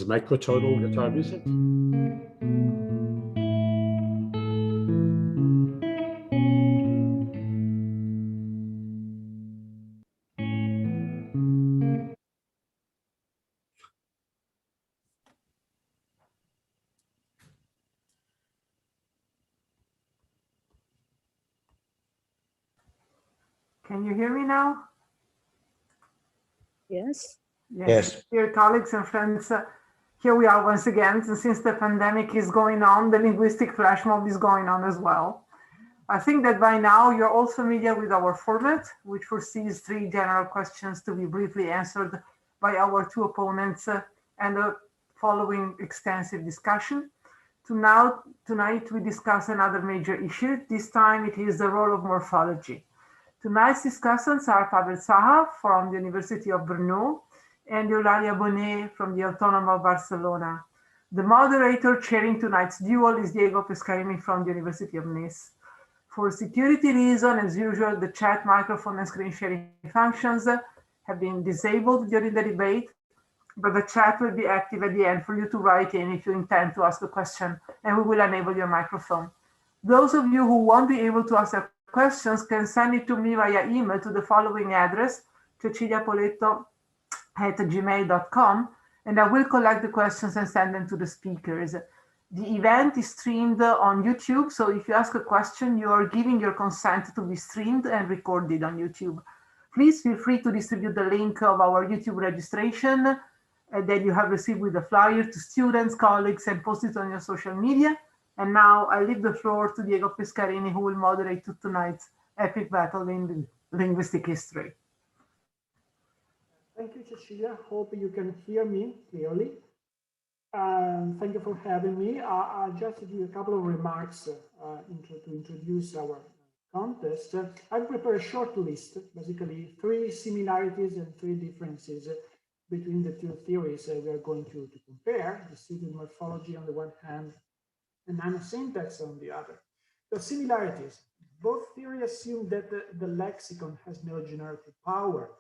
is microtonal guitar music. Can you hear me now? Yes. Yes. Dear colleagues and friends, here we are once again. Since the pandemic is going on, the linguistic flash mob is going on as well. I think that by now you're all familiar with our format, which foresees 3 general questions to be briefly answered by our 2 opponents and the following extensive discussion. Tonight we discuss another major issue. This time it is the role of morphology. Tonight's discussants are Pavel from the University of Brno and Eulàlia Bonet from the Autònoma of Barcelona. The moderator chairing tonight's duel is Diego Pescarini from the University of Nice. For security reasons, as usual, the chat, microphone, and screen sharing functions have been disabled during the debate, but the chat will be active at the end for you to write in if you intend to ask a question, and we will enable your microphone. Those of you who won't be able to ask their questions can send it to me via email to the following address, ceciliapoletto@gmail.com, and I will collect the questions and send them to the speakers. The event is streamed on YouTube, so if you ask a question, you are giving your consent to be streamed and recorded on YouTube. Please feel free to distribute the link of our YouTube registration that you have received with the flyer to students, colleagues, and post it on your social media. And now I leave the floor to Diego Pescarini, who will moderate tonight's epic battle in linguistic history. Thank you, Cecilia. Hope you can hear me clearly. Thank you for having me. I'll just give you a couple of remarks to introduce our contest. I've prepared a short list, basically 3 similarities and 3 differences between the 2 theories we are going to compare, the student morphology on the one hand and nano-syntax on the other. The similarities, both theories assume that the lexicon has no generative power.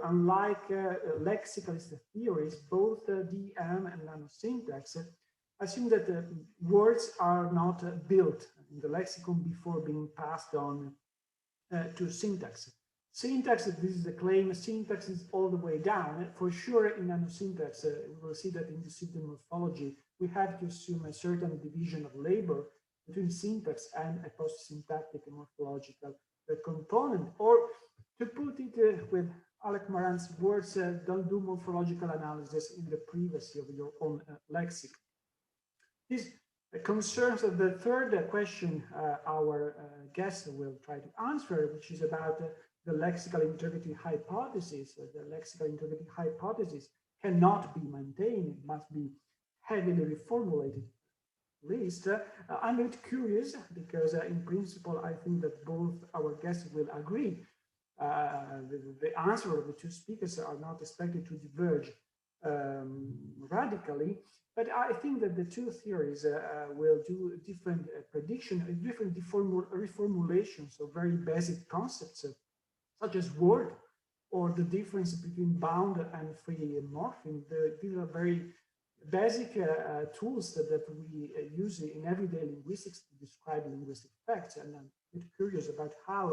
Unlike lexicalist theories, both DM and nano-syntax assume that words are not built in the lexicon before being passed on to syntax. Syntax, this is the claim, syntax is all the way down. For sure, in nano-syntax, we will see that in the student morphology, we have to assume a certain division of labor between syntax and a post-syntactic morphological component. Or to put it with Alec Moran's words, don't do morphological analysis in the privacy of your own lexicon. This concerns the third question our guest will try to answer, which is about the lexical integrity hypothesis. The lexical integrity hypothesis cannot be maintained, it must be heavily reformulated. At least I'm a bit curious because in principle, I think that both our guests will agree. The answer of the 2 speakers are not expected to diverge radically, but I think that the 2 theories will do different prediction, different reformulations of very basic concepts, such as word, or the difference between bound and free morpheme. These are very basic tools that we use in everyday linguistics to describe linguistic facts. And I'm a bit curious about how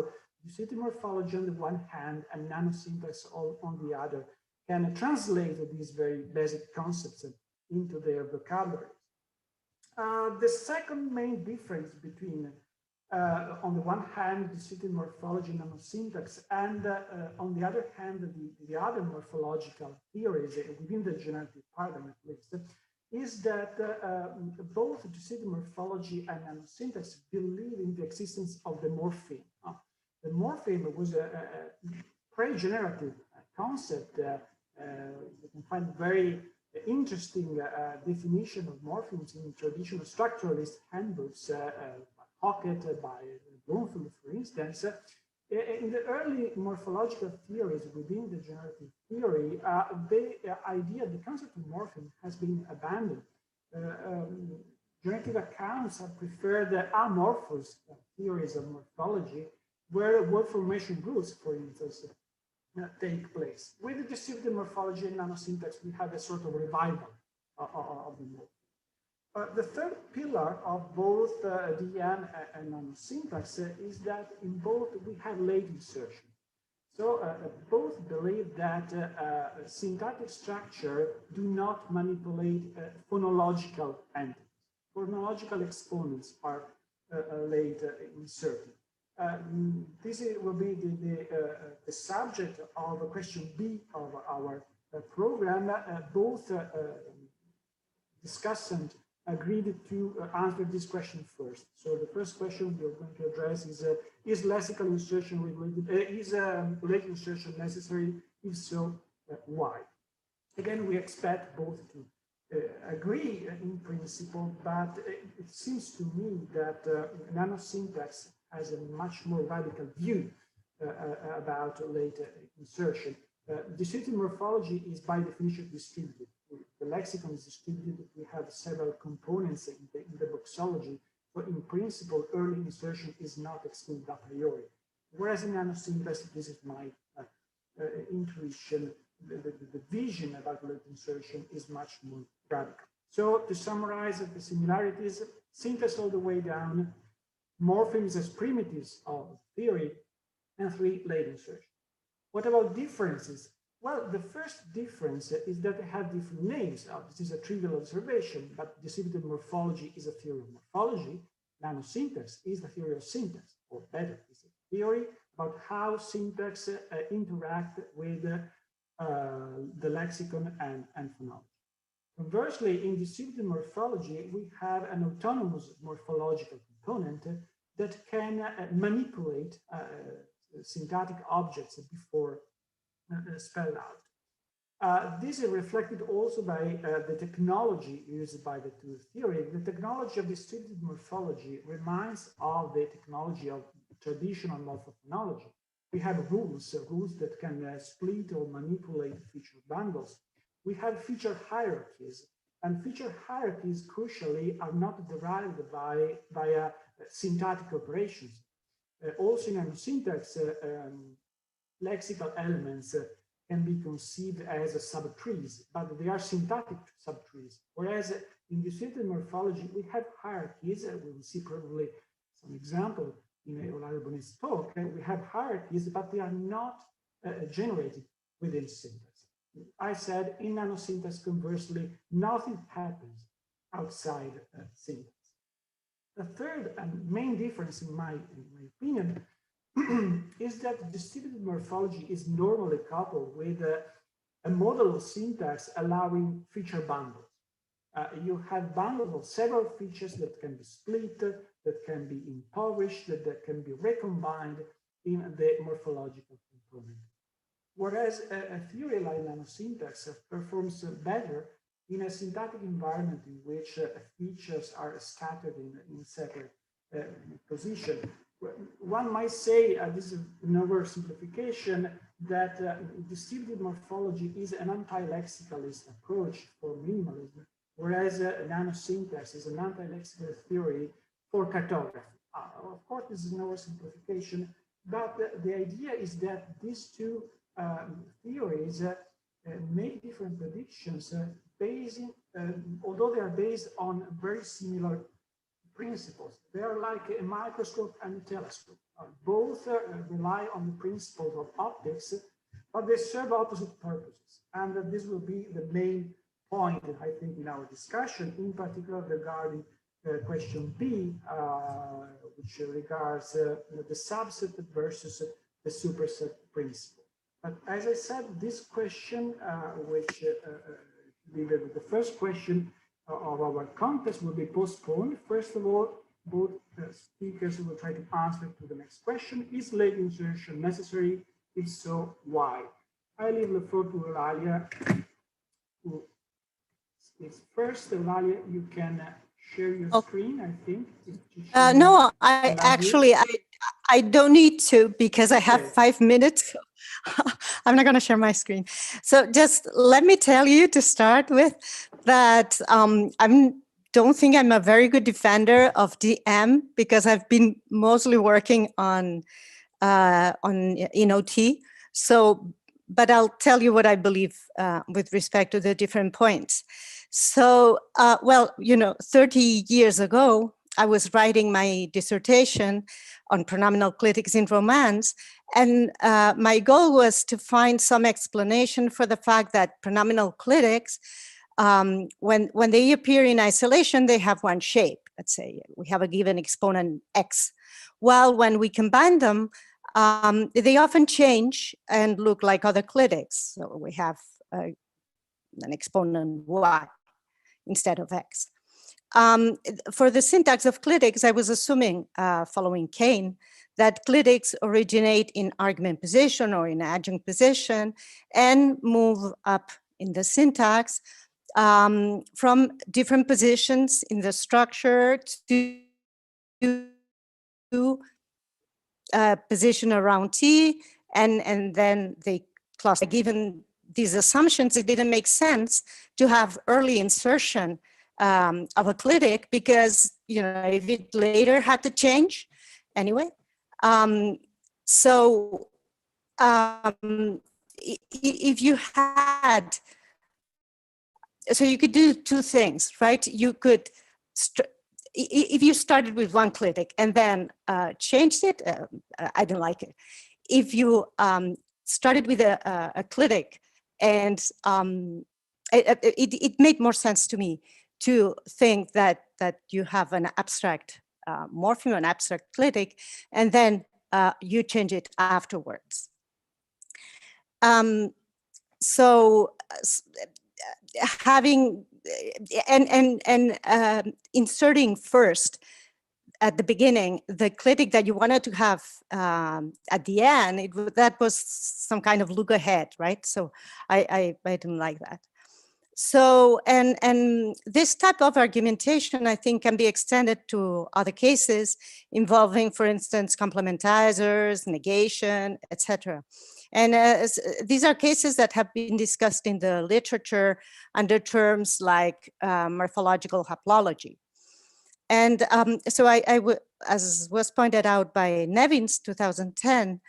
the morphology on the one hand and nano-syntax on the other can translate these very basic concepts into their vocabulary. The second main difference between, on the one hand, the student morphology and nano-syntax, and on the other hand, the other morphological theories within the generative paradigm, at least, is that both the student morphology and nano-syntax believe in the existence of the morpheme. The morpheme was a pre-generative concept. You can find very interesting definition of morphemes in traditional structuralist handbooks by Hockett, by Bloomfield, for instance. In the early morphological theories within the generative theory, the concept of morpheme has been abandoned. Generative accounts have preferred the amorphous theories of morphology, where word formation rules, for instance, take place. With the distributed morphology and nano-syntax, we have a sort of revival of the morph. The third pillar of both DM and nano-syntax is that in both we have late insertion. So both believe that syntactic structure do not manipulate phonological entities. Phonological exponents are late inserted. This will be the subject of question B of our program. Both discussant agreed to answer this question first. So the first question we're going to address is lexical insertion related? Is late insertion necessary? If so, why? Again, we expect both to agree in principle, but it seems to me that nano-syntax has a much more radical view about late insertion. Distributed morphology is by definition distributed. The lexicon is distributed. We have several components in the boxology. So in principle, early insertion is not excluded a priori. Whereas in nano-syntax, this is my intuition. The vision about late insertion is much more radical. So to summarize the similarities, syntax all the way down, morphemes as primitives of theory, and 3, late insertion. What about differences? Well, the first difference is that they have different names. This is a trivial observation, but distributed morphology is a theory of morphology. Nano-syntax is the theory of syntax, or better, is a theory about how syntax interact with the lexicon and phonology. Conversely, in distributed morphology, we have an autonomous morphological component that can manipulate syntactic objects before spelled out. This is reflected also by the technology used by the two theories. The technology of distributed morphology reminds of the technology of traditional morphophonology. We have rules that can split or manipulate feature bundles. We have feature hierarchies, and feature hierarchies, crucially, are not derived via syntactic operations. Also in nano-syntax, lexical elements can be conceived as subtrees, but they are syntactic subtrees. Whereas in distributed morphology, we have hierarchies. We will see probably some example in Eulàlia Bonet's talk. We have hierarchies, but they are not generated within syntax. I said in nano-syntax, conversely, nothing happens outside syntax. The third and main difference, in my opinion, is that distributed morphology is normally coupled with a model of syntax allowing feature bundles. You have bundles of several features that can be split, that can be impoverished, that can be recombined in the morphological component. Whereas a theory like nano-syntax performs better in a syntactic environment in which features are scattered in separate positions. One might say, this is an oversimplification, that distributed morphology is an anti-lexicalist approach for minimalism, whereas nano-syntax is an anti-lexical theory for cartography. Of course, this is an oversimplification, but the idea is that these two theories make different predictions although they are based on very similar principles. They are like a microscope and a telescope. Both rely on the principles of optics, but they serve opposite purposes. And this will be the main point, I think, in our discussion, in particular regarding question B, which regards the subset versus the superset principle. But as I said, this question, which the first question of our contest will be postponed. First of all, both speakers will try to answer to the next question. Is late insertion necessary? If so, why? I leave the floor to Eulàlia, who speaks first. Eulàlia, you can share your screen, I think. No, I don't need to, because I have 5 minutes. I'm not going to share my screen. So just let me tell you to start with that I don't think I'm a very good defender of DM, because I've been mostly working on OT. So, but I'll tell you what I believe with respect to the different points. So, well, 30 years ago, I was writing my dissertation on pronominal clitics in Romance, and my goal was to find some explanation for the fact that pronominal clitics, when they appear in isolation, they have one shape. Let's say we have a given exponent x, while when we combine them, they often change and look like other clitics. So we have an exponent y instead of x. For the syntax of clitics, I was assuming, following Kane, that clitics originate in argument position or in adjunct position and move up in the syntax from different positions in the structure to position around T, and then they cluster. Given these assumptions, it didn't make sense to have early insertion of a clitic because, if it later had to change anyway. So if you had, so you could do two things, right? You could, if you started with one clitic and then changed it, I didn't like it. If you started with a clitic and it made more sense to me to think that you have an abstract morpheme, an abstract clitic, and then you change it afterwards. So having and inserting first at the beginning the clitic that you wanted to have at the end, that was some kind of look ahead, right? So I didn't like that. So and this type of argumentation, I think, can be extended to other cases involving, for instance, complementizers, negation, etc. And these are cases that have been discussed in the literature under terms like morphological haplology. And so as was pointed out by Nevins, 2010,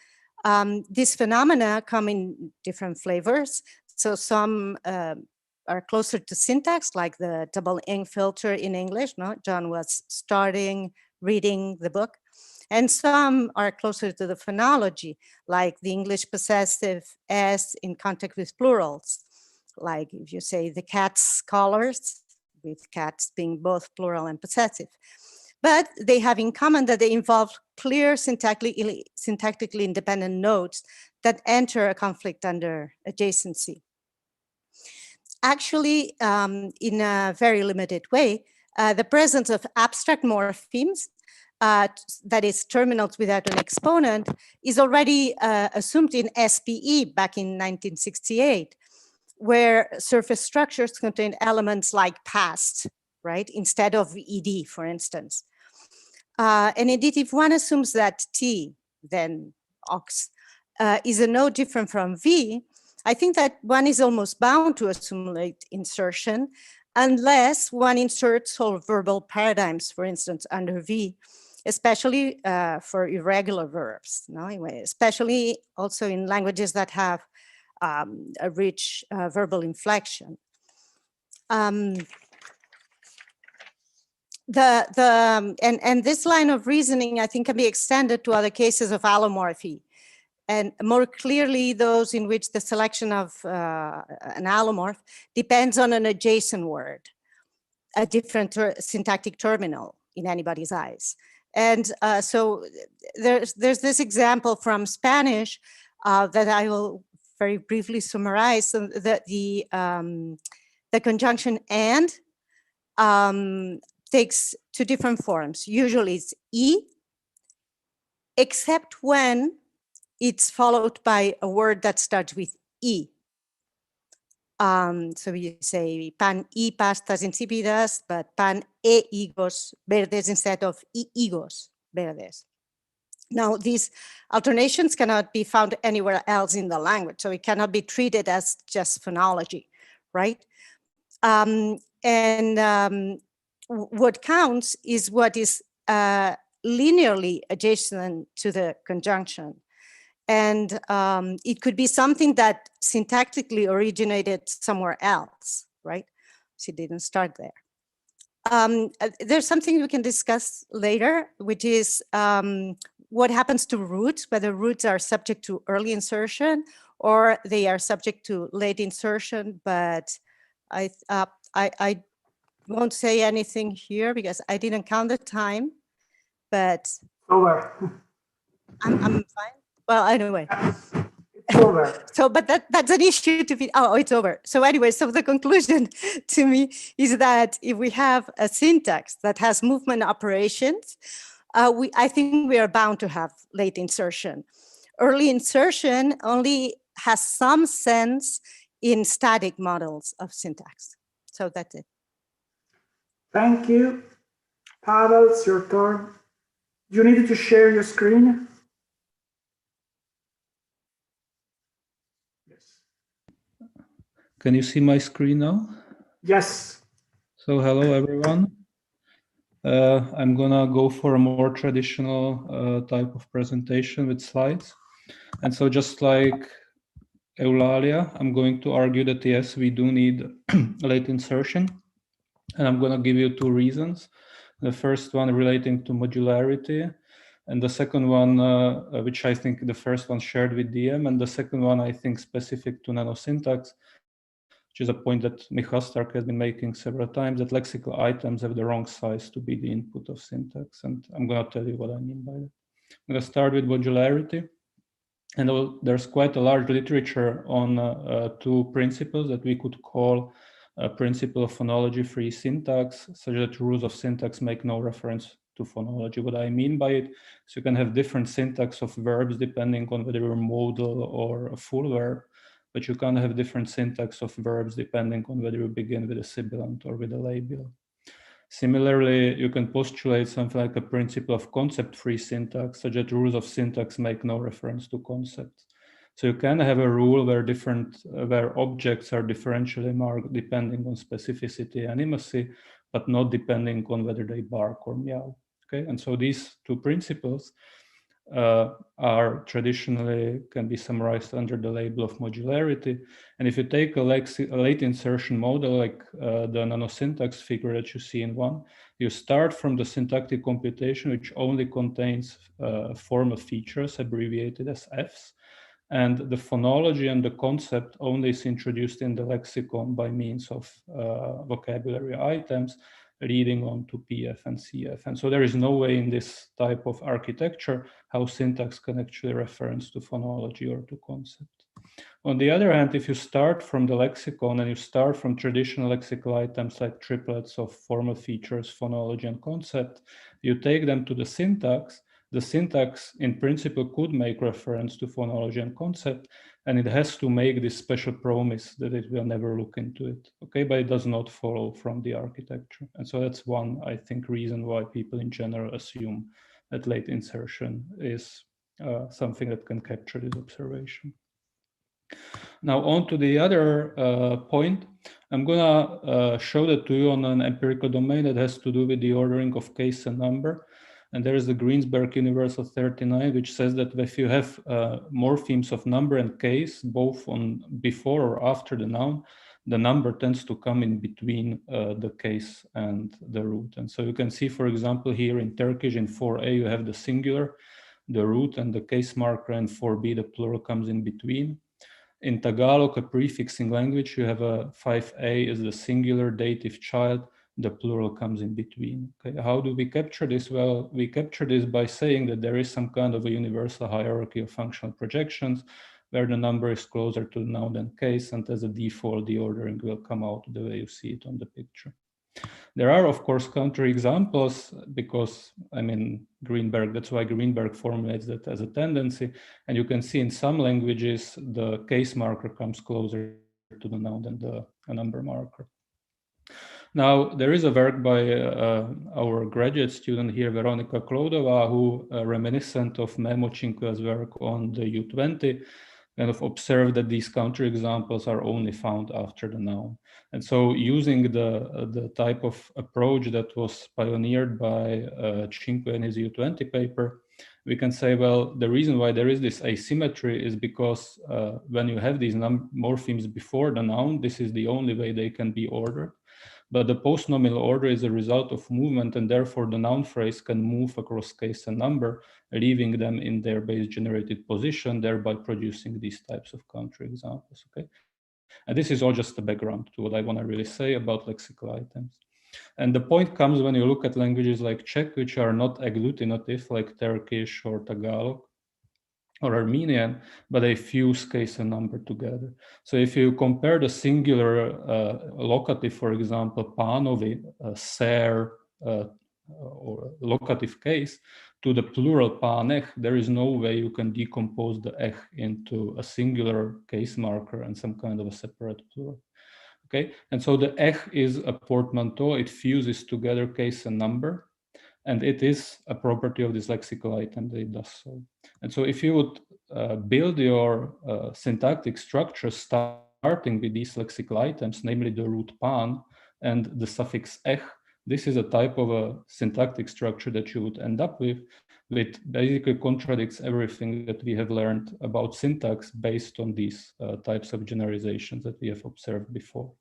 these phenomena come in different flavors. So some are closer to syntax, like the double ink filter in English. No, John was starting reading the book. And some are closer to the phonology, like the English possessive S in contact with plurals. Like if you say the cat's colors, with cats being both plural and possessive. But they have in common that they involve clear syntactically independent nodes that enter a conflict under adjacency. Actually, in a very limited way, the presence of abstract morphemes, that is terminals without an exponent, is already assumed in SPE back in 1968, where surface structures contain elements like past, right, instead of ed, for instance. And indeed, if one assumes that T, then ox, is a node different from V, I think that one is almost bound to assimilate insertion unless one inserts whole verbal paradigms, for instance, under V, especially for irregular verbs, no? Especially also in languages that have a rich verbal inflection. And this line of reasoning, I think, can be extended to other cases of allomorphy, and more clearly those in which the selection of an allomorph depends on an adjacent word, a different syntactic terminal in anybody's eyes. And so there's this example from Spanish that I will very briefly summarize. So that the conjunction and takes two different forms. Usually it's E, except when it's followed by a word that starts with E. So you say pan y pastas insípidas, but pan e higos verdes instead of y higos verdes. Now, these alternations cannot be found anywhere else in the language, so it cannot be treated as just phonology, right? What counts is what is linearly adjacent to the conjunction. And it could be something that syntactically originated somewhere else, right? she didn't start there. There's something we can discuss later, which is what happens to roots, whether roots are subject to early insertion or they are subject to late insertion. But I won't say anything here because I didn't count the time, but Over. I'm fine. Well, anyway. It's over. So, but that's an issue to be, oh, it's over. So anyway, so the conclusion to me is that if we have a syntax that has movement operations, I think we are bound to have late insertion. Early insertion only has some sense in static models of syntax. So that's it. Thank you. Pavel, it's your turn. You need to share your screen. Yes. Can you see my screen now? Yes. So hello, everyone. I'm gonna go for a more traditional type of presentation with slides. And so just like Eulàlia, I'm going to argue that yes, we do need late insertion. And I'm gonna give you two reasons. The first one relating to modularity, and the second one, which I think the first one shared with DM, and the second one I think specific to nano-syntax, which is a point that Michal Stark has been making several times, that lexical items have the wrong size to be the input of syntax. And I'm going to tell you what I mean by that. I'm going to start with modularity. And there's quite a large literature on two principles that we could call a principle of phonology-free syntax, such that rules of syntax make no reference to phonology. What I mean by it is you can have different syntax of verbs depending on whether you're modal or a full verb, but you can't have different syntax of verbs depending on whether you begin with a sibilant or with a labial. Similarly, you can postulate something like a principle of concept-free syntax, such that rules of syntax make no reference to concepts. So you can have a rule where objects are differentially marked depending on specificity and animacy, but not depending on whether they bark or meow. Okay, and so these two principles are traditionally can be summarized under the label of modularity. And if you take a late insertion model like the nano-syntax figure that you see in one, you start from the syntactic computation, which only contains formal features abbreviated as Fs. And the phonology and the concept only is introduced in the lexicon by means of vocabulary items, leading on to PF and CF. And so there is no way in this type of architecture how syntax can actually reference to phonology or to concept. On the other hand, if you start from the lexicon and you start from traditional lexical items like triplets of formal features, phonology, and concept, you take them to the syntax in principle could make reference to phonology and concept, and it has to make this special promise that it will never look into it, okay? But it does not follow from the architecture. And so that's one, I think, reason why people in general assume that late insertion is something that can capture this observation. Now on to the other point. I'm gonna show that to you on an empirical domain that has to do with the ordering of case and number. And there is the Greensberg Universal 39, which says that if you have morphemes of number and case, both on before or after the noun, the number tends to come in between the case and the root. And so you can see, for example, here in Turkish, in 4a, you have the singular, the root, and the case marker, and 4b, the plural, comes in between. In Tagalog, a prefixing language, you have a 5a is the singular dative child, the plural comes in between. Okay, how do we capture this? Well, we capture this by saying that there is some kind of a universal hierarchy of functional projections where the number is closer to the noun than case, and as a default, the ordering will come out the way you see it on the picture. There are, of course, counterexamples because, I mean, Greenberg, that's why Greenberg formulates that as a tendency. And you can see in some languages, the case marker comes closer to the noun than the number marker. Now, there is a work by our graduate student here, Veronika Klodová, who reminiscent of Memo Cinque's work on the U20, kind of observed that these counterexamples are only found after the noun. And so using the type of approach that was pioneered by Cinque in his U20 paper, we can say, well, the reason why there is this asymmetry is because when you have these morphemes before the noun, this is the only way they can be ordered. but the post-nominal order is a result of movement, and therefore the noun phrase can move across case and number, leaving them in their base-generated position, thereby producing these types of counter examples, okay? And this is all just the background to what I want to really say about lexical items. And the point comes when you look at languages like Czech, which are not agglutinative, like Turkish or Tagalog or Armenian, but they fuse case and number together. So if you compare the singular locative, for example, pánovi, ser, or locative case, to the plural pánech, there is no way you can decompose the ech into a singular case marker and some kind of a separate plural. Okay, and so the ech is a portmanteau, it fuses together case and number, and it is a property of this lexical item that it does so. And so if you would build your syntactic structure starting with these lexical items, namely the root pán and the suffix ech, this is a type of a syntactic structure that you would end up with, which basically contradicts everything that we have learned about syntax based on these types of generalizations that we have observed before.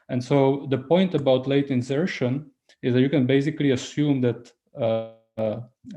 And so the point about late insertion is that you can basically assume that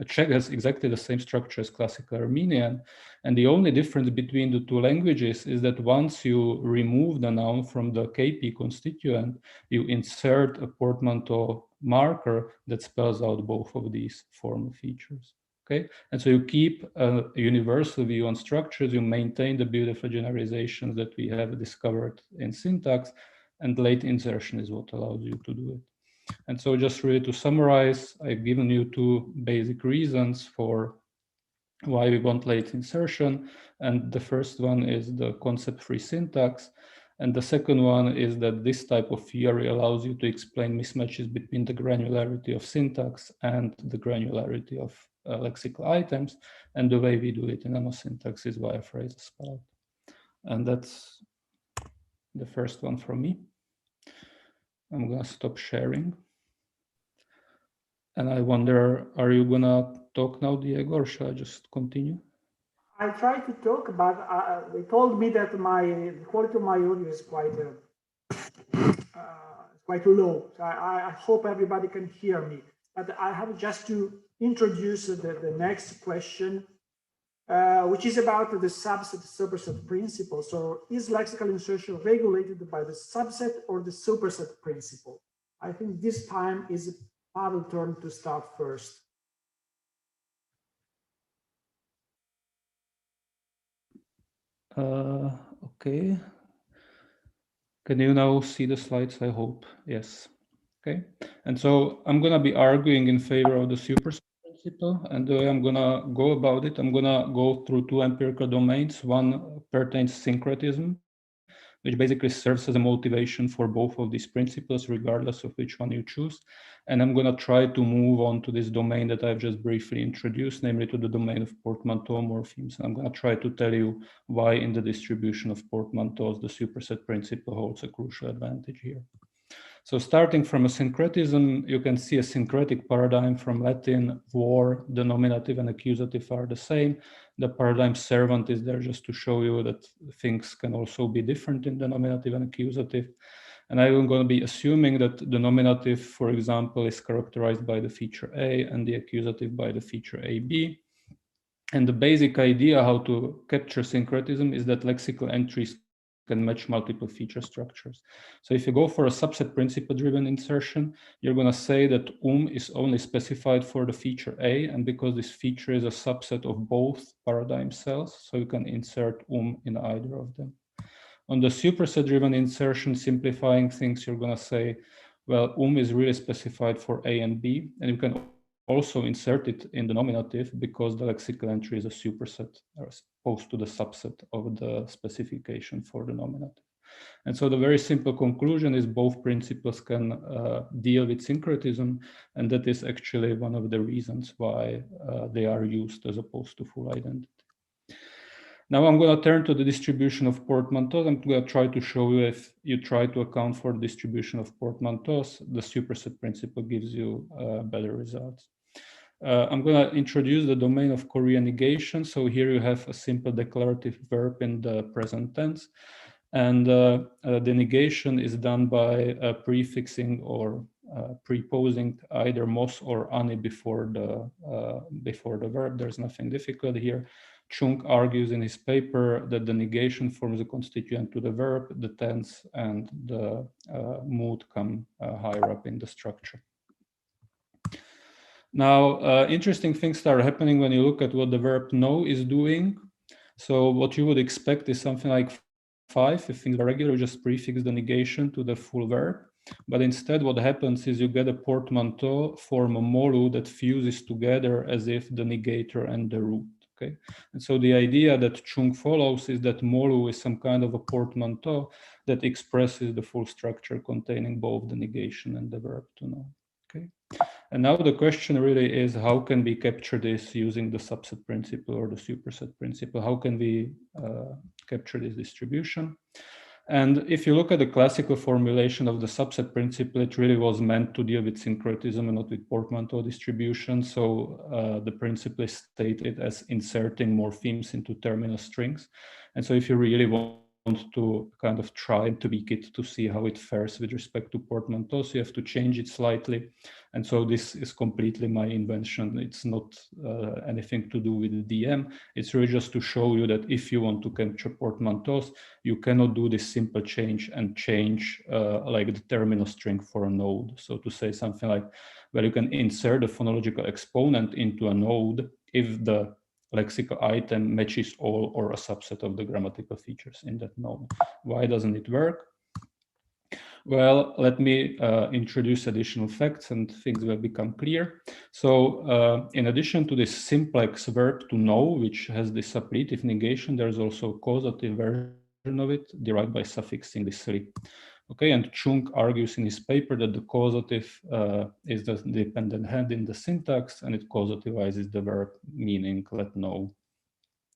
Czech has exactly the same structure as classical Armenian, and the only difference between the two languages is that once you remove the noun from the KP constituent, you insert a portmanteau marker that spells out both of these formal features. Okay, and so you keep a universal view on structures, you maintain the beautiful generalizations that we have discovered in syntax, and late insertion is what allows you to do it. And so just really to summarize, I've given you two basic reasons for why we want late insertion. And the first one is the concept-free syntax. And the second one is that this type of theory allows you to explain mismatches between the granularity of syntax and the granularity of lexical items. And the way we do it in Nano-syntax is via phrase spell. And that's the first one from me. I'm gonna stop sharing. And I wonder, are you gonna talk now, Diego, or shall I just continue? I try to talk, but they told me that the quality of my audio is quite low. So I hope everybody can hear me. But I have just to introduce the next question, which is about the subset-superset principle. So is lexical insertion regulated by the subset or the superset principle? I think this time is Pavel's turn to start first. Okay. Can you now see the slides? I hope. Yes. Okay. And so I'm going to be arguing in favor of the superset principle. And the way I'm going to go about it, I'm going to go through two empirical domains. One pertains to syncretism, which basically serves as a motivation for both of these principles, regardless of which one you choose. And I'm going to try to move on to this domain that I've just briefly introduced, namely to the domain of portmanteau morphemes. And I'm going to try to tell you why in the distribution of portmanteaus, the superset principle holds a crucial advantage here. So starting from a syncretism, you can see a syncretic paradigm from Latin, war, the nominative and accusative are the same. The paradigm servant is there just to show you that things can also be different in the nominative and accusative. And I'm going to be assuming that the nominative, for example, is characterized by the feature A and the accusative by the feature AB. And the basic idea how to capture syncretism is that lexical entries can match multiple feature structures. So if you go for a subset principle-driven insertion, you're going to say that is only specified for the feature A, and because this feature is a subset of both paradigm cells, so you can insert in either of them. On the superset-driven insertion, simplifying things, you're going to say, well, is really specified for A and B, and you can also insert it in the nominative because the lexical entry is a superset as opposed to the subset of the specification for the nominative. And so the very simple conclusion is both principles can deal with syncretism, and that is actually one of the reasons why they are used as opposed to full identity. Now I'm going to turn to the distribution of portmanteaus. I'm going to try to show you if you try to account for the distribution of portmanteaus, the superset principle gives you better results. I'm going to introduce the domain of Korean negation. So here you have a simple declarative verb in the present tense. And the negation is done by prefixing or preposing either mos or ani before the verb. There's nothing difficult here. Chung argues in his paper that the negation forms a constituent to the verb, the tense and the mood come higher up in the structure. Now, interesting things start happening when you look at what the verb know is doing. So what you would expect is something like 5. If things are regular, you just prefix the negation to the full verb. But instead, what happens is you get a portmanteau form a molu that fuses together as if the negator and the root. Okay, and so the idea that Chung follows is that molu is some kind of a portmanteau that expresses the full structure containing both the negation and the verb to know. Okay, and now the question really is, how can we capture this using the subset principle or the superset principle? How can we capture this distribution? And if you look at the classical formulation of the subset principle, it really was meant to deal with syncretism and not with portmanteau distribution. So the principle is stated as inserting morphemes into terminal strings. And so if you really want to kind of try and tweak it to see how it fares with respect to portmanteaus, you have to change it slightly. And so this is completely my invention. It's not anything to do with the DM. It's really just to show you that if you want to capture portmanteaus, you cannot do this simple change and change like the terminal string for a node. So to say something like, well, you can insert a phonological exponent into a node if the lexical item matches all or a subset of the grammatical features in that node. Why doesn't it work? Well, let me introduce additional facts and things will become clear. So in addition to this simplex verb to know, which has this suppletive negation, there's also a causative version of it derived by suffixing this ri. Okay, and Chung argues in his paper that the causative is the dependent head in the syntax, and it causativizes the verb, meaning let know,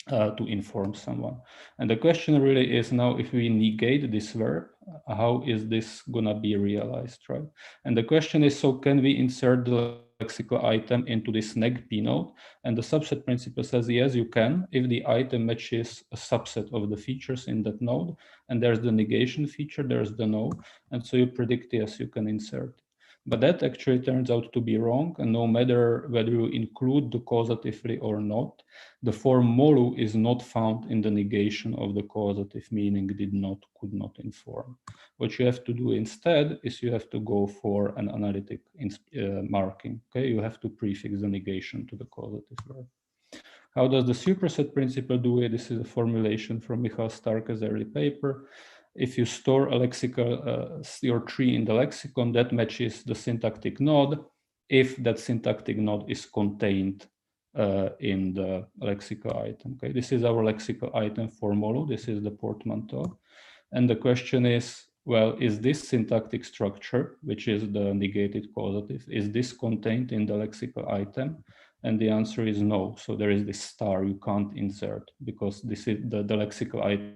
to inform someone. And the question really is now, if we negate this verb, how is this gonna be realized, right? And the question is, so can we insert the lexical item into this neg-p node? And the subset principle says, yes, you can, if the item matches a subset of the features in that node, and there's the negation feature, there's the no, and so you predict, yes, you can insert. But that actually turns out to be wrong, and no matter whether you include the causatively or not, the form molu is not found in the negation of the causative, meaning did not, could not inform. What you have to do instead is you have to go for an analytic marking. Okay, you have to prefix the negation to the causative verb. How does the superset principle do it? This is a formulation from Michal Starker's early paper. If you store a lexical, your tree in the lexicon, that matches the syntactic node if that syntactic node is contained in the lexical item. Okay, this is our lexical item for molu. This is the portmanteau. And the question is, well, is this syntactic structure, which is the negated causative, is this contained in the lexical item? And the answer is no. So there is this star you can't insert because this is the lexical item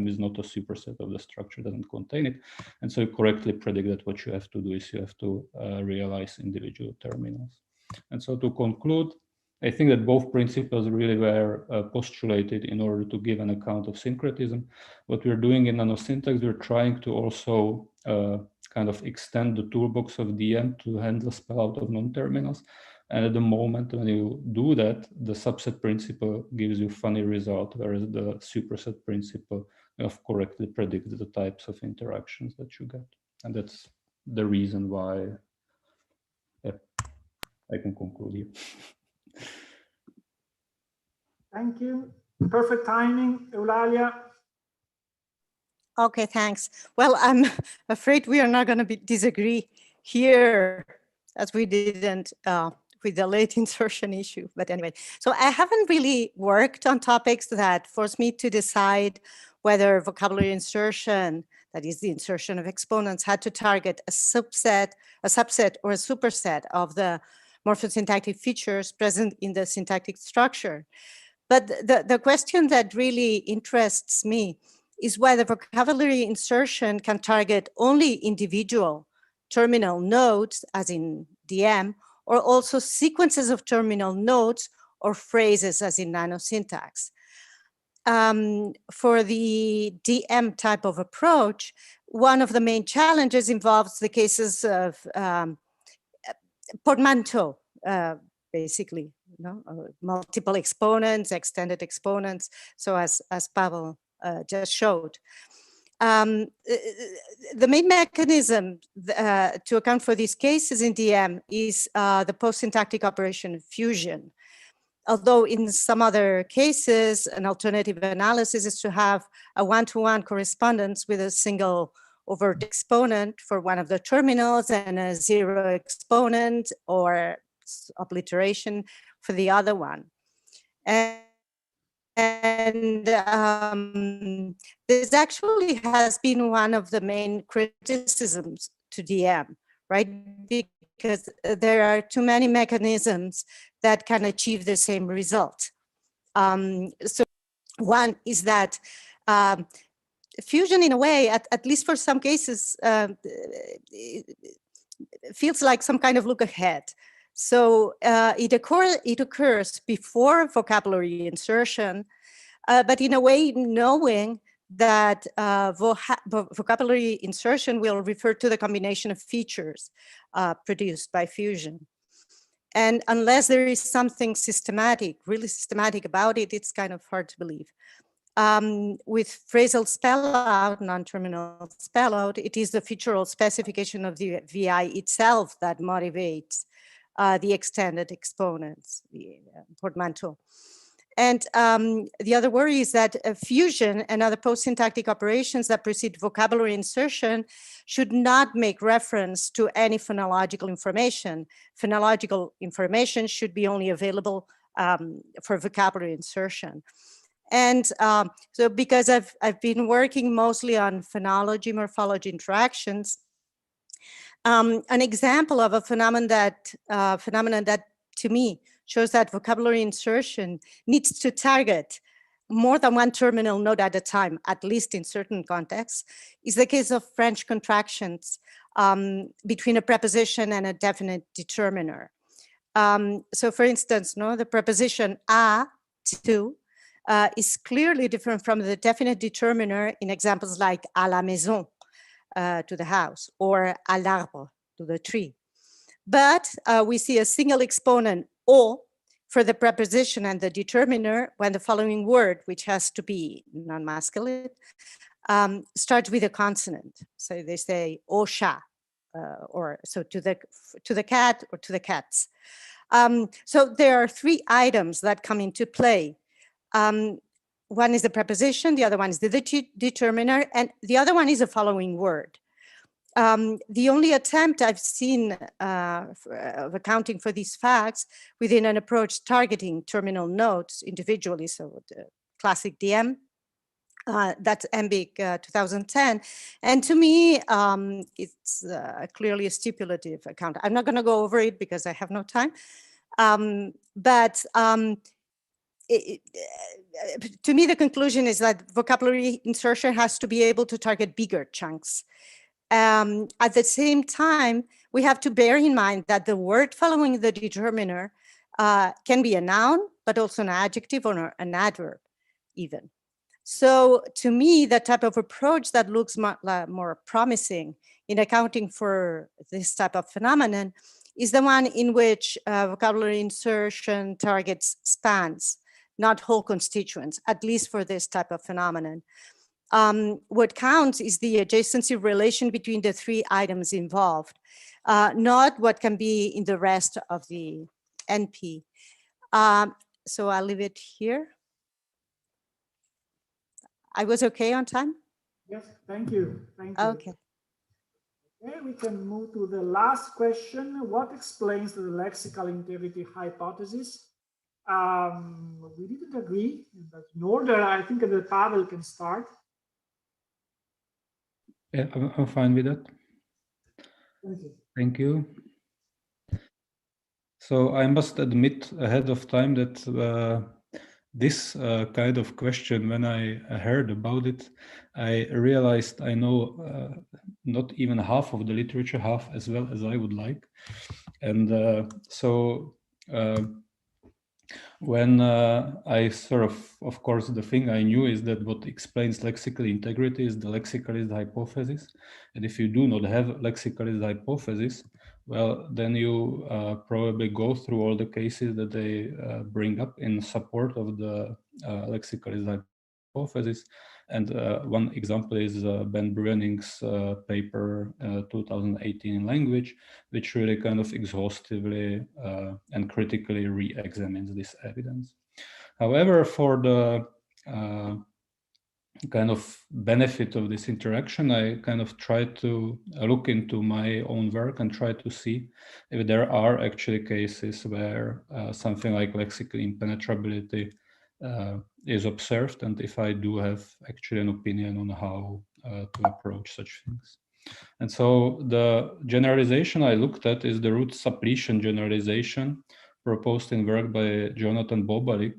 is not a superset of the structure, doesn't contain it. And so you correctly predict that what you have to do is you have to realize individual terminals. And so to conclude, I think that both principles really were postulated in order to give an account of syncretism. What we're doing in Nano-syntax, we're trying to also kind of extend the toolbox of DM to handle spell out of non-terminals. And at the moment when you do that, the subset principle gives you funny result, whereas the superset principle of correctly predicts the types of interactions that you get. And that's the reason why I can conclude here. Thank you. Perfect timing, Eulàlia. Okay, thanks. Well, I'm afraid we are not going to disagree here, as we didn't with the late insertion issue. But anyway, so I haven't really worked on topics that force me to decide whether vocabulary insertion, that is the insertion of exponents, had to target a subset or a superset of the morphosyntactic features present in the syntactic structure. But the question that really interests me is whether vocabulary insertion can target only individual terminal nodes, as in DM, or also sequences of terminal nodes or phrases, as in Nano-syntax. for the DM type of approach, one of the main challenges involves the cases of portmanteau, basically, multiple exponents, extended exponents. So as Pavel just showed. The main mechanism to account for these cases in DM is the post-syntactic operation fusion. Although in some other cases, an alternative analysis is to have a one-to-one correspondence with a single overt exponent for one of the terminals and a zero exponent or obliteration for the other one. And this actually has been one of the main criticisms to DM, right? Because there are too many mechanisms that can achieve the same result. So one is that fusion, in a way, at least for some cases, feels like some kind of look ahead. So it occurs before vocabulary insertion, but in a way knowing that vocabulary insertion will refer to the combination of features produced by fusion. And unless there is something systematic, really systematic about it, it's kind of hard to believe. With phrasal spellout, non-terminal spellout, it is the featural specification of the VI itself that motivates the extended exponents, the portmanteau. And the other worry is that fusion and other post-syntactic operations that precede vocabulary insertion should not make reference to any phonological information. Phonological information should be only available for vocabulary insertion. And so because I've been working mostly on phonology, morphology interactions, an example of a phenomenon that to me shows that vocabulary insertion needs to target more than one terminal node at a time, at least in certain contexts, is the case of French contractions between a preposition and a definite determiner. So for instance, the preposition à, to, is clearly different from the definite determiner in examples like à la maison, to the house, or à l'arbre, to the tree. But we see a single exponent o for the preposition and the determiner when the following word, which has to be non-masculine, starts with a consonant. So they say au chat, or so to the cat or to the cats. So there are three items that come into play. One is the preposition, the other one is the determiner, and the other one is the following word. The only attempt I've seen of accounting for these facts within an approach targeting terminal nodes individually, so the classic DM, that's EMBIC 2010. And to me, it's clearly a stipulative account. I'm not going to go over it because I have no time. But to me, the conclusion is that vocabulary insertion has to be able to target bigger chunks. At the same time, we have to bear in mind that the word following the determiner can be a noun, but also an adjective or an adverb even. So to me, the type of approach that looks more promising in accounting for this type of phenomenon is the one in which vocabulary insertion targets spans, not whole constituents, at least for this type of phenomenon. What counts is the adjacency relation between the three items involved, not what can be in the rest of the NP. So I'll leave it here. I was okay on time? Yes, thank you. Thank you. Okay. Okay, we can move to the last question. What explains the lexical integrity hypothesis? We didn't agree, but in order, I think that Pavel can start. Yeah, I'm fine with that. Thank you. Thank you. So I must admit ahead of time that this kind of question, when I heard about it, I realized I know not even half of the literature, half as well as I would like. And so when I sort of course, the thing I knew is that what explains lexical integrity is the lexicalist hypothesis. And if you do not have lexicalist hypothesis, well, then you probably go through all the cases that they bring up in support of the lexicalist hypothesis. And one example is Ben Bruening's paper 2018 in language, which really kind of exhaustively and critically re-examines this evidence. However, for the kind of benefit of this interaction, I kind of try to look into my own work and try to see if there are actually cases where something like lexical impenetrability is observed, and if I do have actually an opinion on how to approach such things. And so the generalization I looked at is the root suppression generalization proposed in work by Jonathan Bobalik,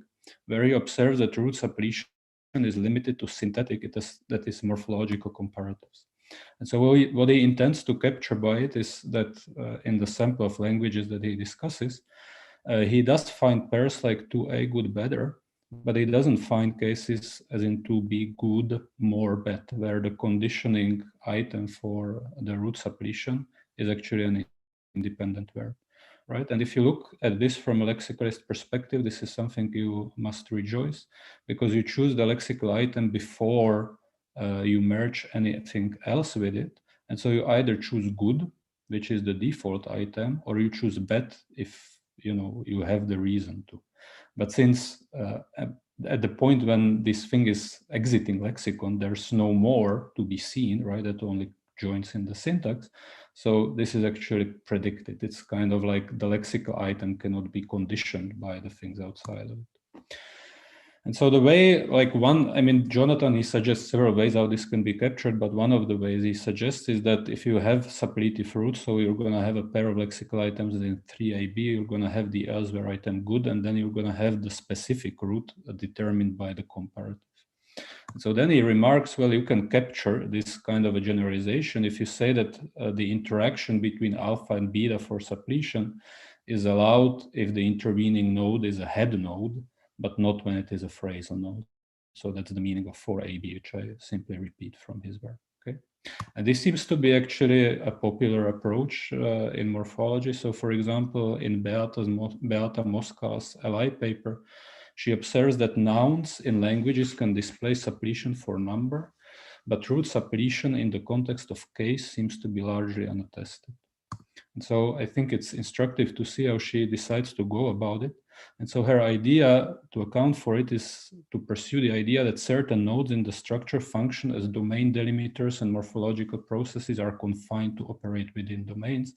where he observes that root suppression is limited to synthetic, that is morphological comparatives. And so what he intends to capture by it is that in the sample of languages that he discusses, he does find pairs like 2A good better, but he doesn't find cases as in 2B good more bad, where the conditioning item for the root suppression is actually an independent verb, right? And if you look at this from a lexicalist perspective, this is something you must rejoice, because you choose the lexical item before you merge anything else with it. And so you either choose good, which is the default item, or you choose bad if you have the reason to. But since at the point when this thing is exiting lexicon, there's no more to be seen, right? That only joins in the syntax. So this is actually predicted. It's kind of like the lexical item cannot be conditioned by the things outside of it. And so the way, Jonathan, he suggests several ways how this can be captured, but one of the ways he suggests is that if you have suppletive roots, so you're going to have a pair of lexical items in 3AB, you're going to have the elsewhere item good, and then you're going to have the specific root determined by the comparative. So then he remarks, well, you can capture this kind of a generalization if you say that the interaction between alpha and beta for suppletion is allowed if the intervening node is a head node, but not when it is a phrasal node. So that's the meaning of 4AB, which I simply repeat from his work. Okay, and this seems to be actually a popular approach in morphology. So, for example, in Beata Moscal's LI paper, she observes that nouns in languages can display suppletion for number, but root suppletion in the context of case seems to be largely unattested. And so I think it's instructive to see how she decides to go about it. And so her idea to account for it is to pursue the idea that certain nodes in the structure function as domain delimiters, and morphological processes are confined to operate within domains.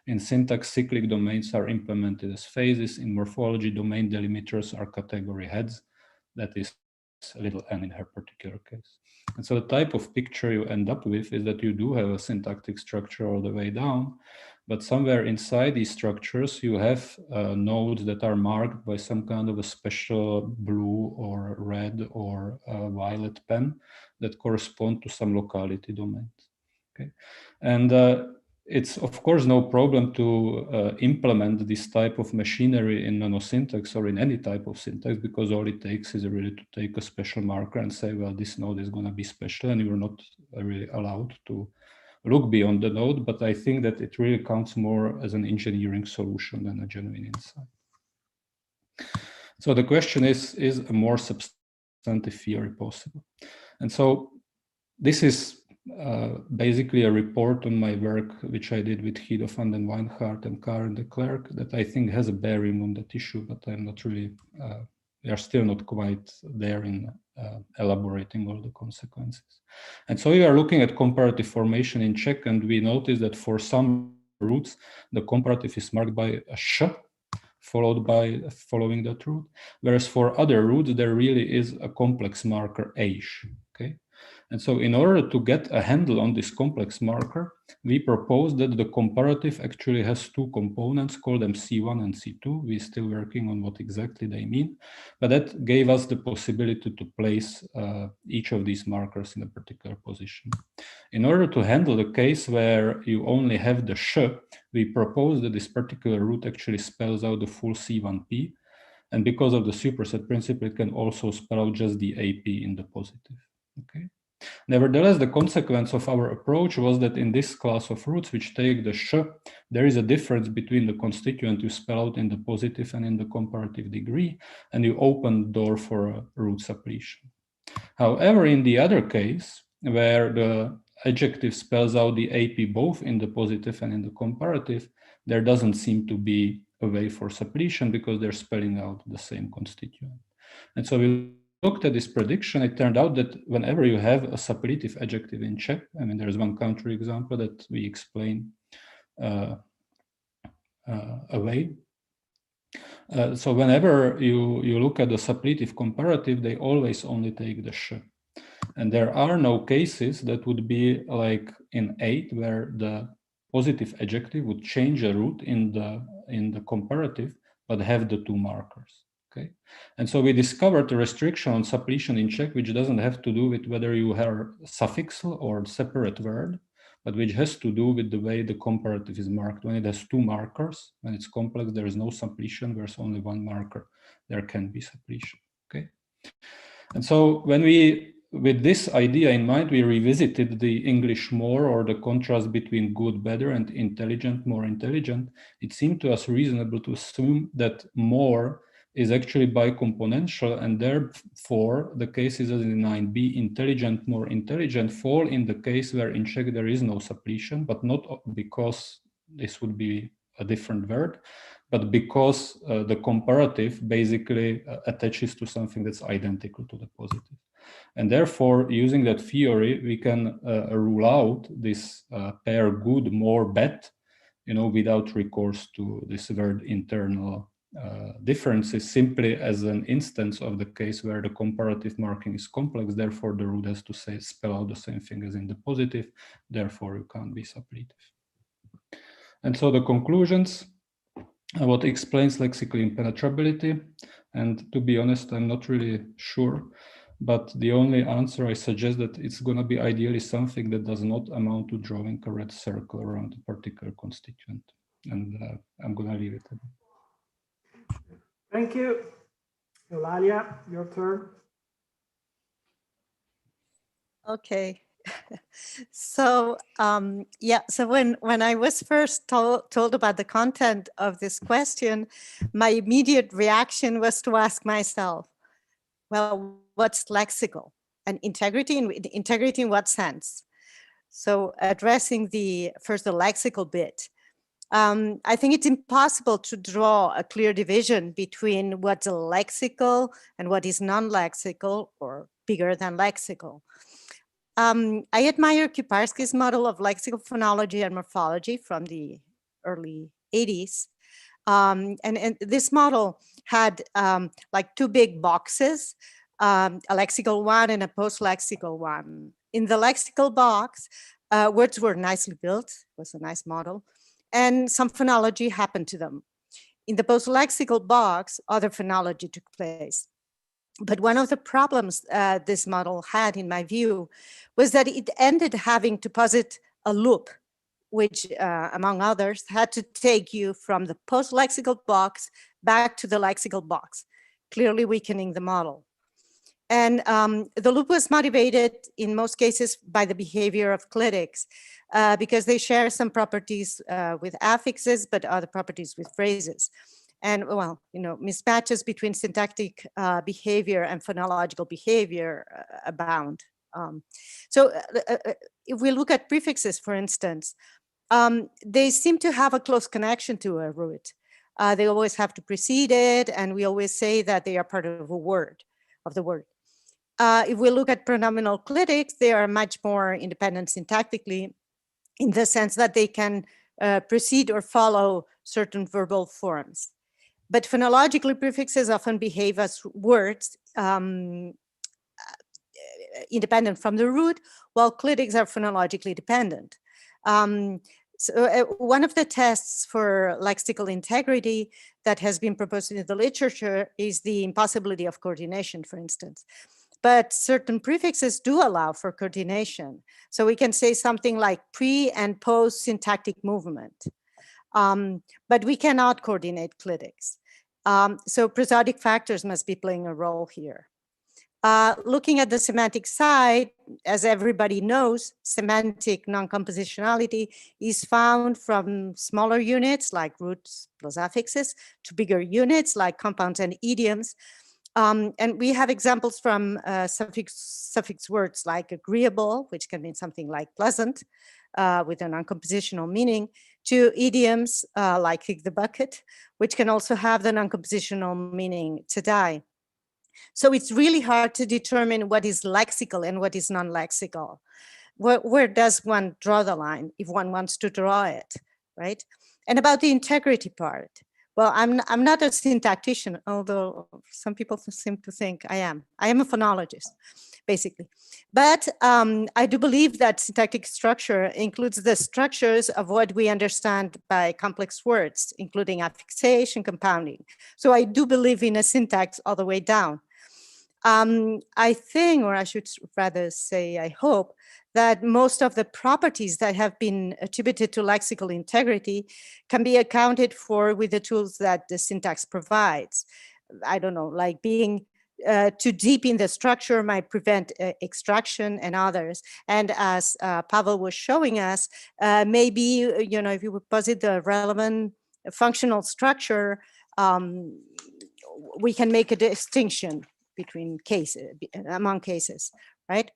In syntax, cyclic domains are implemented as phases. In morphology, domain delimiters are category heads. That is little n in her particular case. And so the type of picture you end up with is that you do have a syntactic structure all the way down, but somewhere inside these structures, you have nodes that are marked by some kind of a special blue or red or violet pen that correspond to some locality domains. Okay, and it's of course no problem to implement this type of machinery in nano-syntax or in any type of syntax, because all it takes is really to take a special marker and say, well, this node is going to be special, and you're not really allowed to look beyond the node. But I think that it really counts more as an engineering solution than a genuine insight. So the question is a more substantive theory possible? And so this is basically a report on my work, which I did with Guido van den Wijngaard and Karen de Klerk, that I think has a bearing on that issue, but I'm not really, we are still not quite there in elaborating all the consequences. And so we are looking at comparative formation in Czech, and we notice that for some roots, the comparative is marked by a sh, following that root, whereas for other roots, there really is a complex marker h, okay? And so in order to get a handle on this complex marker, we propose that the comparative actually has two components, call them C1 and C2. We're still working on what exactly they mean, but that gave us the possibility to place each of these markers in a particular position. In order to handle the case where you only have the sh, we propose that this particular root actually spells out the full C1p, And because of the superset principle, it can also spell out just the AP in the positive. Okay. Nevertheless, the consequence of our approach was that in this class of roots which take the sh, there is a difference between the constituent you spell out in the positive and in the comparative degree, and you open the door for a root suppletion. However, in the other case, where the adjective spells out the AP both in the positive and in the comparative, there doesn't seem to be a way for suppletion because they're spelling out the same constituent. And so we looked at this prediction. It turned out that whenever you have a suppletive adjective in Czech, I mean, there's one country example that we explain away. So whenever you look at the suppletive comparative, they always only take the sh. And there are no cases that would be like in 8, where the positive adjective would change a root in the comparative, but have the 2 markers. Okay, and so we discovered a restriction on suppletion in Czech, which doesn't have to do with whether you have suffixal or separate word, but which has to do with the way the comparative is marked. When it has 2 markers, when it's complex, there is no suppletion. There's only 1 marker. There can be suppletion. Okay, and so when we, with this idea in mind, we revisited the English more, or the contrast between good, better, and intelligent, more intelligent. It seemed to us reasonable to assume that more is actually bicomponential, and therefore the cases as in 9b, intelligent, more intelligent, fall in the case where in Czech there is no suppletion, but not because this would be a different word, but because the comparative basically attaches to something that's identical to the positive. And therefore, using that theory, we can rule out this pair good, more, bet, without recourse to this word internal differences, simply as an instance of the case where the comparative marking is complex. Therefore, the root has to spell out the same thing as in the positive. Therefore, you can't be suppletive. And so the conclusions, what explains lexical impenetrability. And to be honest, I'm not really sure, but the only answer I suggest that it's going to be ideally something that does not amount to drawing a red circle around a particular constituent. And I'm going to leave it at that. Thank you. Eulàlia, your turn. Okay. So so when I was first told about the content of this question, my immediate reaction was to ask myself, well, what's lexical? And integrity in what sense? So addressing first the lexical bit. I think it's impossible to draw a clear division between what's lexical and what is non-lexical or bigger than lexical. I admire Kuparski's model of lexical phonology and morphology from the early 80s. And this model had like 2 big boxes, a lexical one and a post-lexical one. In the lexical box, words were nicely built, it was a nice model, and some phonology happened to them. In the post-lexical box, other phonology took place. But one of the problems this model had, in my view, was that it ended having to posit a loop, which, among others, had to take you from the post-lexical box back to the lexical box, clearly weakening the model. And the loop was motivated, in most cases, by the behavior of clitics, because they share some properties with affixes, but other properties with phrases. And well, mismatches between syntactic behavior and phonological behavior abound. So if we look at prefixes, for instance, they seem to have a close connection to a root. They always have to precede it, and we always say that they are part of a word, of the word. If we look at pronominal clitics, they are much more independent syntactically, in the sense that they can precede or follow certain verbal forms. But phonologically, prefixes often behave as words independent from the root, while clitics are phonologically dependent. So one of the tests for lexical integrity that has been proposed in the literature is the impossibility of coordination, for instance. But certain prefixes do allow for coordination. So we can say something like pre and post syntactic movement. But we cannot coordinate clitics. So prosodic factors must be playing a role here. Looking at the semantic side, as everybody knows, semantic non-compositionality is found from smaller units like roots plus affixes to bigger units like compounds and idioms. And we have examples from suffix words like agreeable, which can mean something like pleasant with a non-compositional meaning, to idioms like kick the bucket, which can also have the non-compositional meaning to die. So it's really hard to determine what is lexical and what is non-lexical. Where does one draw the line if one wants to draw it, right? And about the integrity part, well, I'm not a syntactician, although some people seem to think I am. I am a phonologist, basically. But I do believe that syntactic structure includes the structures of what we understand by complex words, including affixation, compounding. So I do believe in a syntax all the way down. I think, or I should rather say, I hope, that most of the properties that have been attributed to lexical integrity can be accounted for with the tools that the syntax provides. I don't know, like being too deep in the structure might prevent extraction and others. And as Pavel was showing us, maybe, you know, if you would posit the relevant functional structure, we can make a distinction between cases, among cases, right?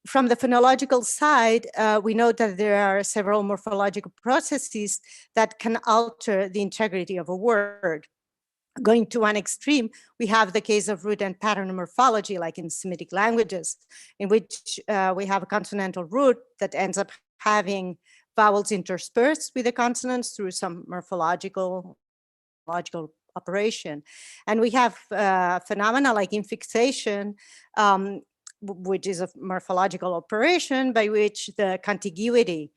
From the phonological side, we know that there are several morphological processes that can alter the integrity of a word. Going to one extreme, we have the case of root and pattern morphology, like in Semitic languages, in which we have a consonantal root that ends up having vowels interspersed with the consonants through some morphological operation. And we have phenomena like infixation, which is a morphological operation by which the contiguity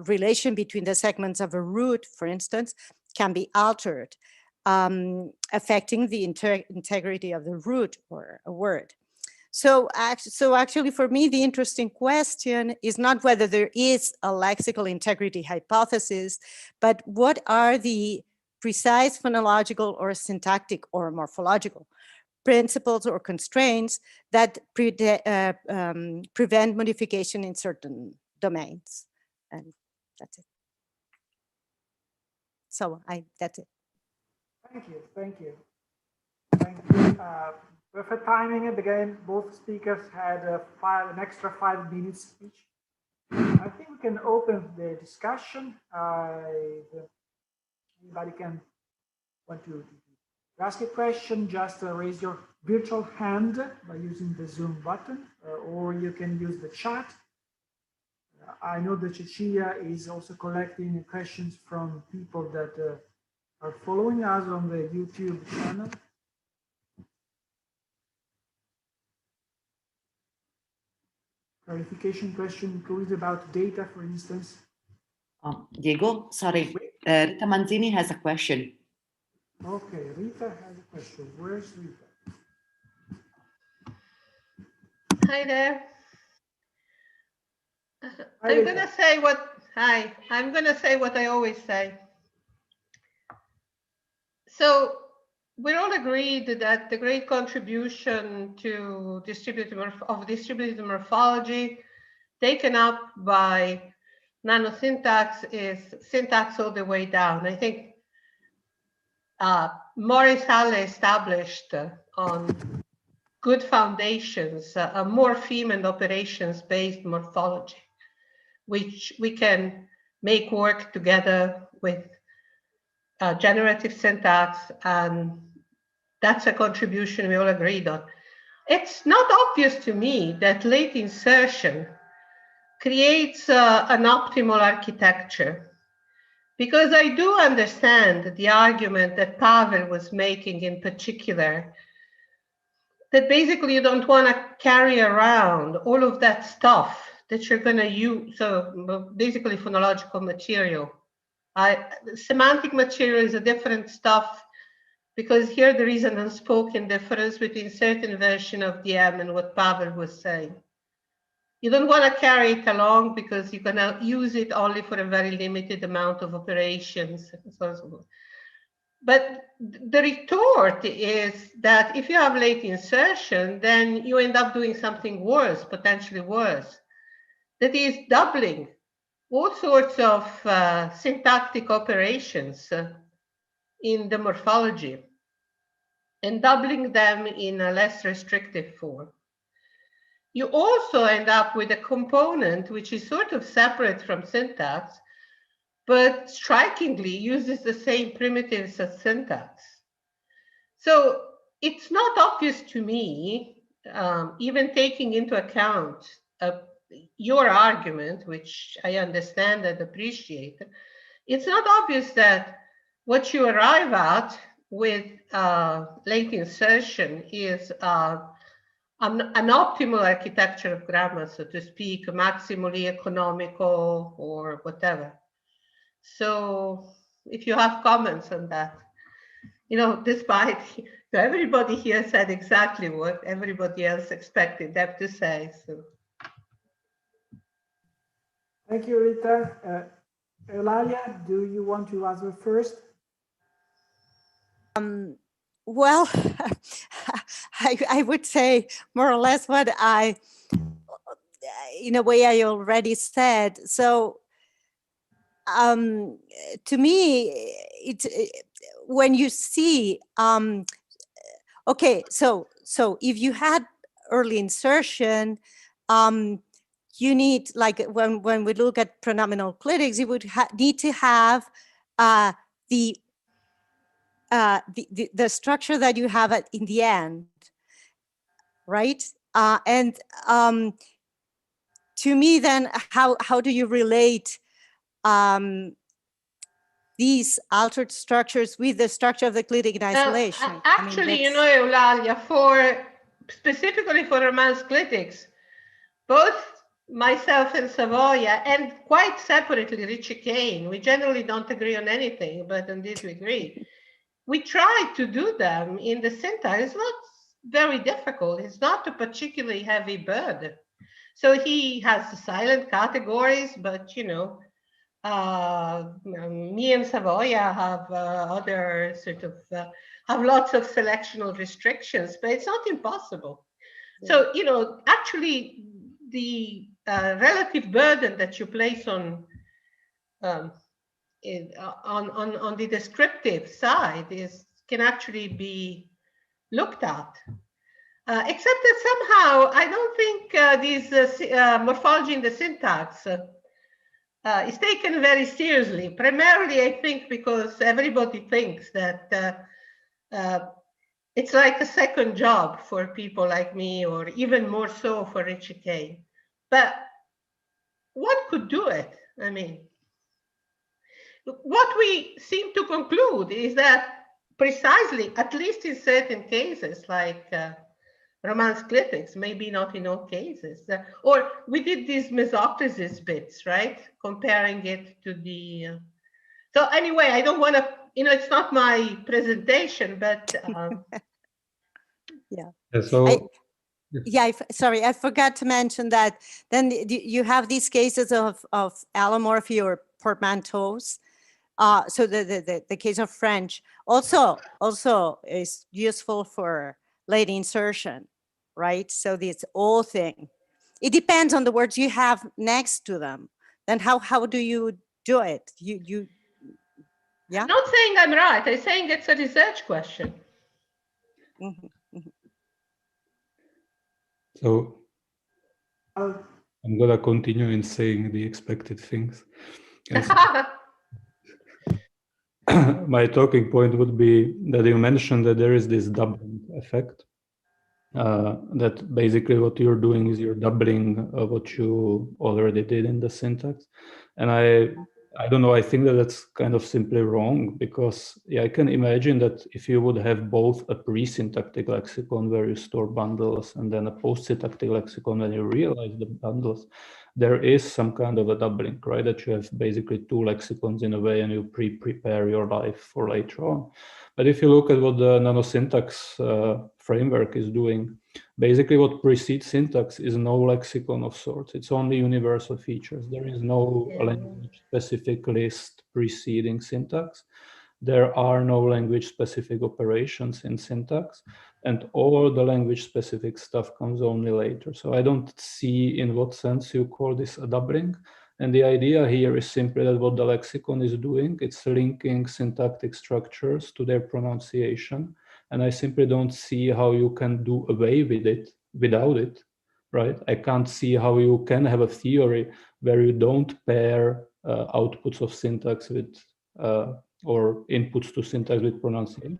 relation between the segments of a root, for instance, can be altered, affecting the integrity of the root or a word. So actually, for me, the interesting question is not whether there is a lexical integrity hypothesis, but what are the precise phonological or syntactic or morphological principles or constraints that prevent modification in certain domains. And that's it. So that's it. Thank you, thank you. Thank you. Perfect timing. And again, both speakers had an extra 5 minutes each. I think we can open the discussion. Anybody can want to ask a question, just raise your virtual hand by using the Zoom button, or you can use the chat. I know that Cecilia is also collecting questions from people that are following us on the YouTube channel. Clarification question includes about data, for instance. Diego, sorry, Rita Manzini has a question. Okay, Rita has a question. Where's Rita? Hi there. Hi, I'm Rita. gonna say what I'm gonna say what I always say. So we're all agreed that the great contribution to distributed morphology taken up by Nano-syntax is syntax all the way down. I think Morris Halle established on good foundations a morpheme and operations-based morphology, which we can make work together with generative syntax, and that's a contribution we all agreed on. It's not obvious to me that late insertion creates an optimal architecture, because I do understand the argument that Pavel was making in particular, that basically you don't want to carry around all of that stuff that you're going to use, so basically phonological material. Semantic material is a different stuff, because here there is an unspoken difference between certain version of DM and what Pavel was saying. You don't want to carry it along because you're going to use it only for a very limited amount of operations. But the retort is that if you have late insertion, then you end up doing something worse, potentially worse. That is doubling all sorts of syntactic operations in the morphology and doubling them in a less restrictive form. You also end up with a component which is sort of separate from syntax, but strikingly uses the same primitives as syntax. So it's not obvious to me, even taking into account your argument, which I understand and appreciate, it's not obvious that what you arrive at with late insertion is an optimal architecture of grammar, so to speak, maximally economical or whatever. So if you have comments on that, you know, despite everybody here said exactly what everybody else expected them to say. So. Thank you, Rita. Eulàlia, do you want to answer first? Well, I would say more or less what in a way I already said. So to me, when you see, okay, so if you had early insertion, you need, like when we look at pronominal clitics, you would need to have the structure that you have in the end, right? And to me, then how do you relate these altered structures with the structure of the clitic in isolation? Actually, you know, Eulàlia, specifically for Romance clitics, both myself and Savoia, and quite separately Richie Kane, we generally don't agree on anything, but on this we agree. We try to do them in the syntax. It's not very difficult. It's not a particularly heavy burden. So he has the silent categories, but, you know, me and Savoia have other sort of, have lots of selectional restrictions, but it's not impossible. Yeah. So, you know, actually the relative burden that you place on the descriptive side can actually be looked at. Except that somehow I don't think this morphology in the syntax is taken very seriously. Primarily, I think because everybody thinks that it's like a second job for people like me, or even more so for Richie Kane. But what could do it? I mean, what we seem to conclude is that precisely, at least in certain cases, like Romance clitics, maybe not in all cases, or we did these mesocrasis bits, right? Comparing it to the, so anyway, I don't want to, you know, it's not my presentation, but. Yeah. So. Sorry, I forgot to mention that then you have these cases of allomorphy or portmanteaus. So the case of French also is useful for late insertion, right? So this whole thing, it depends on the words you have next to them. Then how do you do it? Yeah. I'm not saying I'm right. I'm saying it's a research question. Mm-hmm. So I'm gonna continue in saying the expected things. My talking point would be that you mentioned that there is this doubling effect. That basically what you're doing is you're doubling what you already did in the syntax. And I don't know, I think that that's kind of simply wrong, because yeah, I can imagine that if you would have both a pre-syntactic lexicon where you store bundles and then a post-syntactic lexicon when you realize the bundles, there is some kind of a doubling, right? That you have basically two lexicons in a way and you prepare your life for later on. But if you look at what the Nano-syntax framework is doing, basically what precedes syntax is no lexicon of sorts. It's only universal features. There is no language-specific list preceding syntax. there are no language-specific operations in syntax, and all the language-specific stuff comes only later. So I don't see in what sense you call this a doubling. And the idea here is simply that what the lexicon is doing, it's linking syntactic structures to their pronunciation. And I simply don't see how you can do away with it without it, right? I can't see how you can have a theory where you don't pair outputs of syntax with, or inputs to syntax with pronunciation.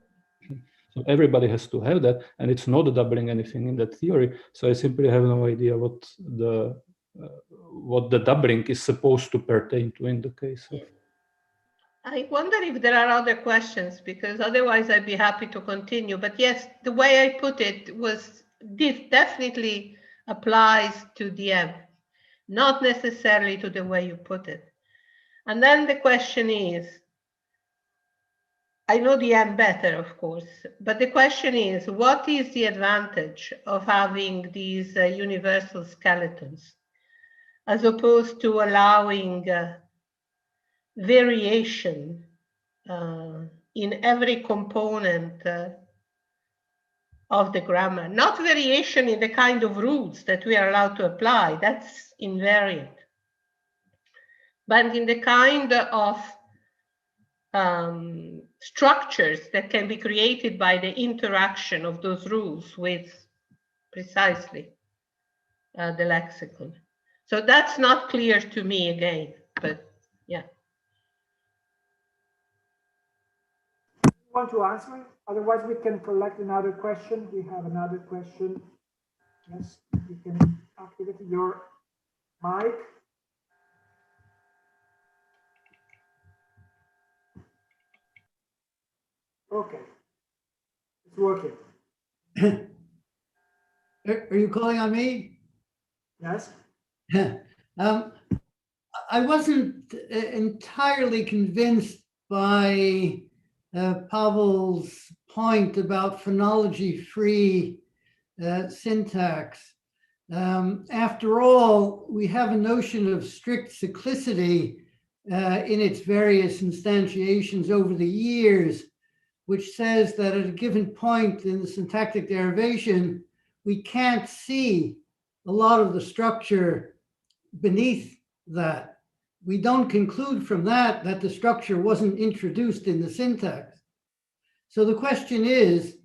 So everybody has to have that, and it's not doubling anything in that theory. So I simply have no idea what the doubling is supposed to pertain to in the case of. I wonder if there are other questions, because otherwise I'd be happy to continue. But yes, the way I put it was, this definitely applies to DM, not necessarily to the way you put it. And then the question is, I know DM better, of course, but the question is, what is the advantage of having these universal skeletons, as opposed to allowing variation in every component of the grammar? Not variation in the kind of rules that we are allowed to apply, that's invariant, but in the kind of structures that can be created by the interaction of those rules with precisely the lexicon. So that's not clear to me again, but yeah. You want to answer? Otherwise, we can collect another question. We have another question. Yes, you can activate your mic. Okay, it's working. Are you calling on me? Yes. I wasn't entirely convinced by Pavel's point about phonology-free syntax. After all, we have a notion of strict cyclicity in its various instantiations over the years, which says that at a given point in the syntactic derivation, we can't see a lot of the structure beneath that. We don't conclude from that that the structure wasn't introduced in the syntax. So the question is,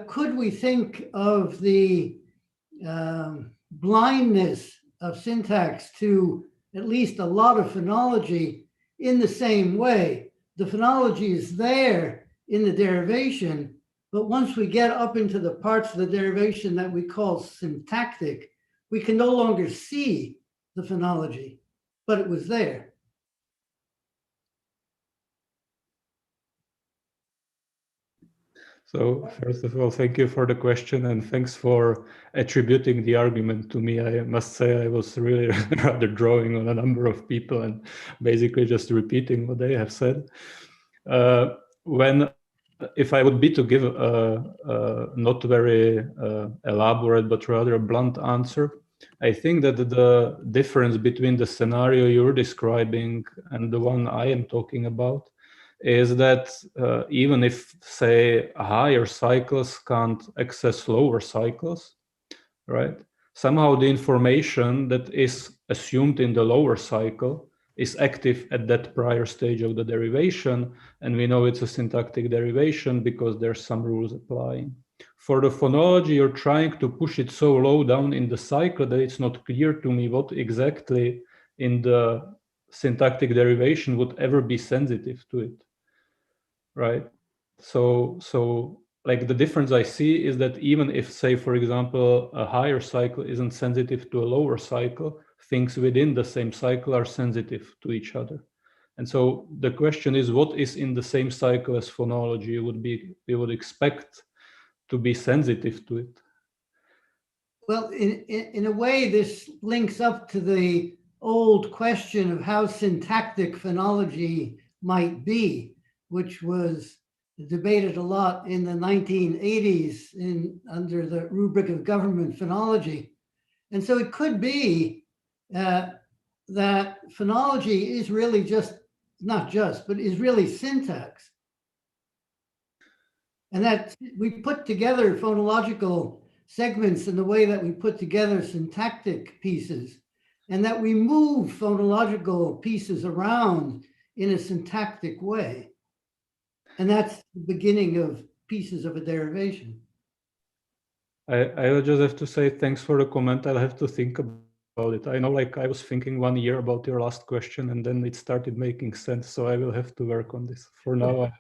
could we think of the blindness of syntax to at least a lot of phonology in the same way? The phonology is there in the derivation, but once we get up into the parts of the derivation that we call syntactic, we can no longer see the phonology, but it was there. So first of all, thank you for the question, and thanks for attributing the argument to me. I must say I was really rather drawing on a number of people and basically just repeating what they have said. If I would be to give a not very elaborate but rather a blunt answer, I think that the difference between the scenario you're describing and the one I am talking about is that even if, say, higher cycles can't access lower cycles, right? Somehow the information that is assumed in the lower cycle is active at that prior stage of the derivation, and we know it's a syntactic derivation because there's some rules applying. For the phonology, you're trying to push it so low down in the cycle that it's not clear to me what exactly in the syntactic derivation would ever be sensitive to it, right? So like the difference I see is that even if, say, for example, a higher cycle isn't sensitive to a lower cycle, things within the same cycle are sensitive to each other. And so the question is, what is in the same cycle as phonology we would expect to be sensitive to it? Well, in a way, this links up to the old question of how syntactic phonology might be, which was debated a lot in the 1980s under the rubric of government phonology. And so it could be that phonology is really just, not just, but is really syntax. And that we put together phonological segments in the way that we put together syntactic pieces, and that we move phonological pieces around in a syntactic way. And that's the beginning of pieces of a derivation. I will just have to say thanks for the comment. I'll have to think about it. I know, like, I was thinking 1 year about your last question, and then it started making sense. So I will have to work on this. For now, I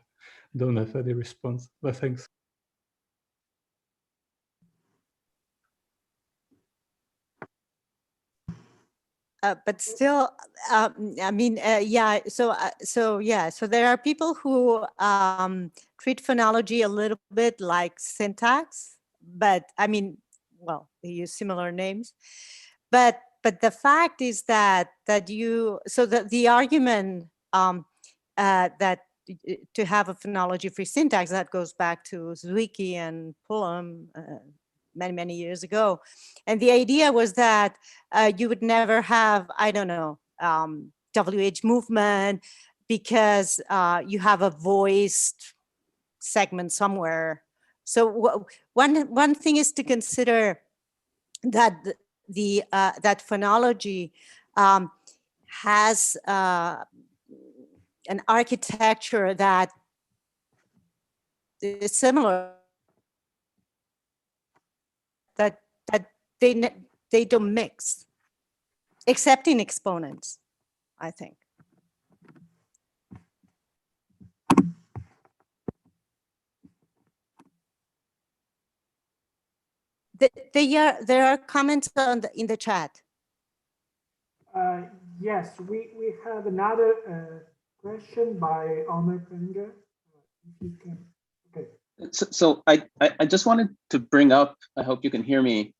don't have any response, but thanks. But still, I mean, yeah. So there are people who treat phonology a little bit like syntax, but I mean, well, they use similar names. But the fact is that the argument that to have a phonology-free syntax, that goes back to Zwicky and Pullum many years ago, and the idea was that you would never have, I don't know, WH movement because you have a voiced segment somewhere. So one thing is to consider that that phonology has an architecture that is similar, that they don't mix, except in exponents, I think. There are comments in the chat. Yes, we have another question by Omer Klinger. If you can, okay. So I just wanted to bring up, I hope you can hear me,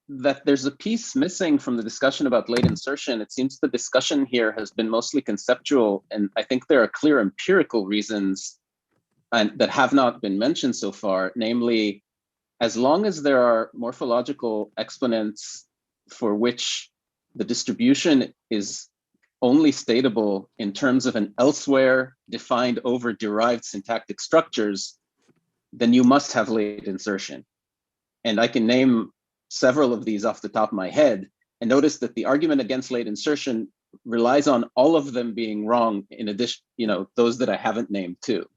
that there's a piece missing from the discussion about late insertion. It seems the discussion here has been mostly conceptual, and I think there are clear empirical reasons that have not been mentioned so far, namely, as long as there are morphological exponents for which the distribution is only statable in terms of an elsewhere defined over derived syntactic structures, then you must have late insertion. And I can name several of these off the top of my head, and notice that the argument against late insertion relies on all of them being wrong, in addition, those that I haven't named too.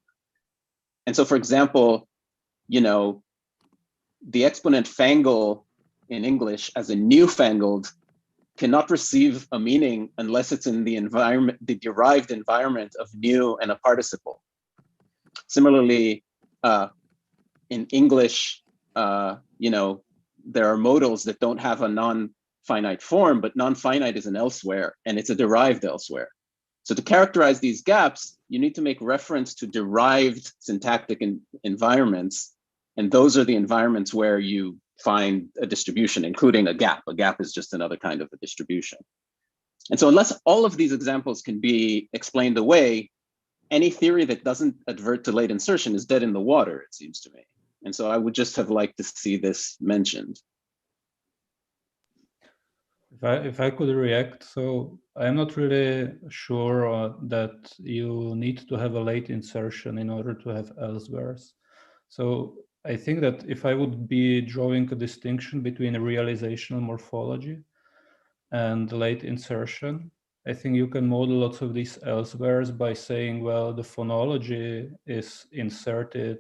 And so, for example, the exponent fangle in English as a newfangled cannot receive a meaning unless it's in the environment, the derived environment of new and a participle. Similarly, in English, there are modals that don't have a non-finite form, but non-finite is an elsewhere, and it's a derived elsewhere. So to characterize these gaps, you need to make reference to derived syntactic environments, and those are the environments where you find a distribution, including a gap. A gap is just another kind of a distribution. And so unless all of these examples can be explained away, any theory that doesn't advert to late insertion is dead in the water, it seems to me. And so I would just have liked to see this mentioned. If I could react, so I'm not really sure that you need to have a late insertion in order to have elsewheres. So I think that if I would be drawing a distinction between a realizational morphology and late insertion, I think you can model lots of these elsewheres by saying, well, the phonology is inserted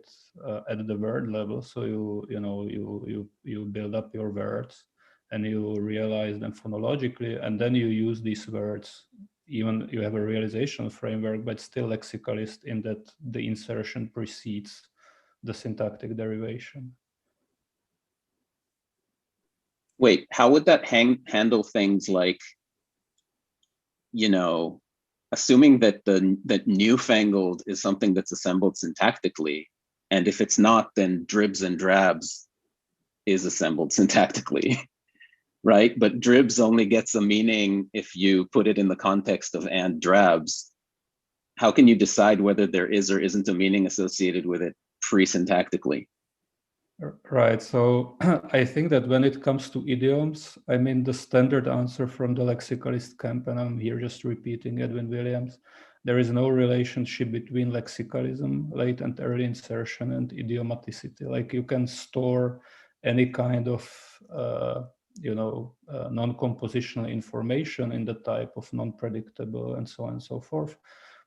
at the word level. So you build up your words and you realize them phonologically, and then you use these words. Even you have a realization framework, but still lexicalist in that the insertion precedes the syntactic derivation. Wait, how would that handle things like, assuming that that newfangled is something that's assembled syntactically, and if it's not, then dribs and drabs is assembled syntactically, right? But dribs only gets a meaning if you put it in the context of and drabs. How can you decide whether there is or isn't a meaning associated with it pre-syntactically? Right, so I think that when it comes to idioms, I mean, the standard answer from the lexicalist camp, and I'm here just repeating Edwin Williams, there is no relationship between lexicalism, late and early insertion, and idiomaticity. Like you can store any kind of non-compositional information in the type of non-predictable and so on and so forth.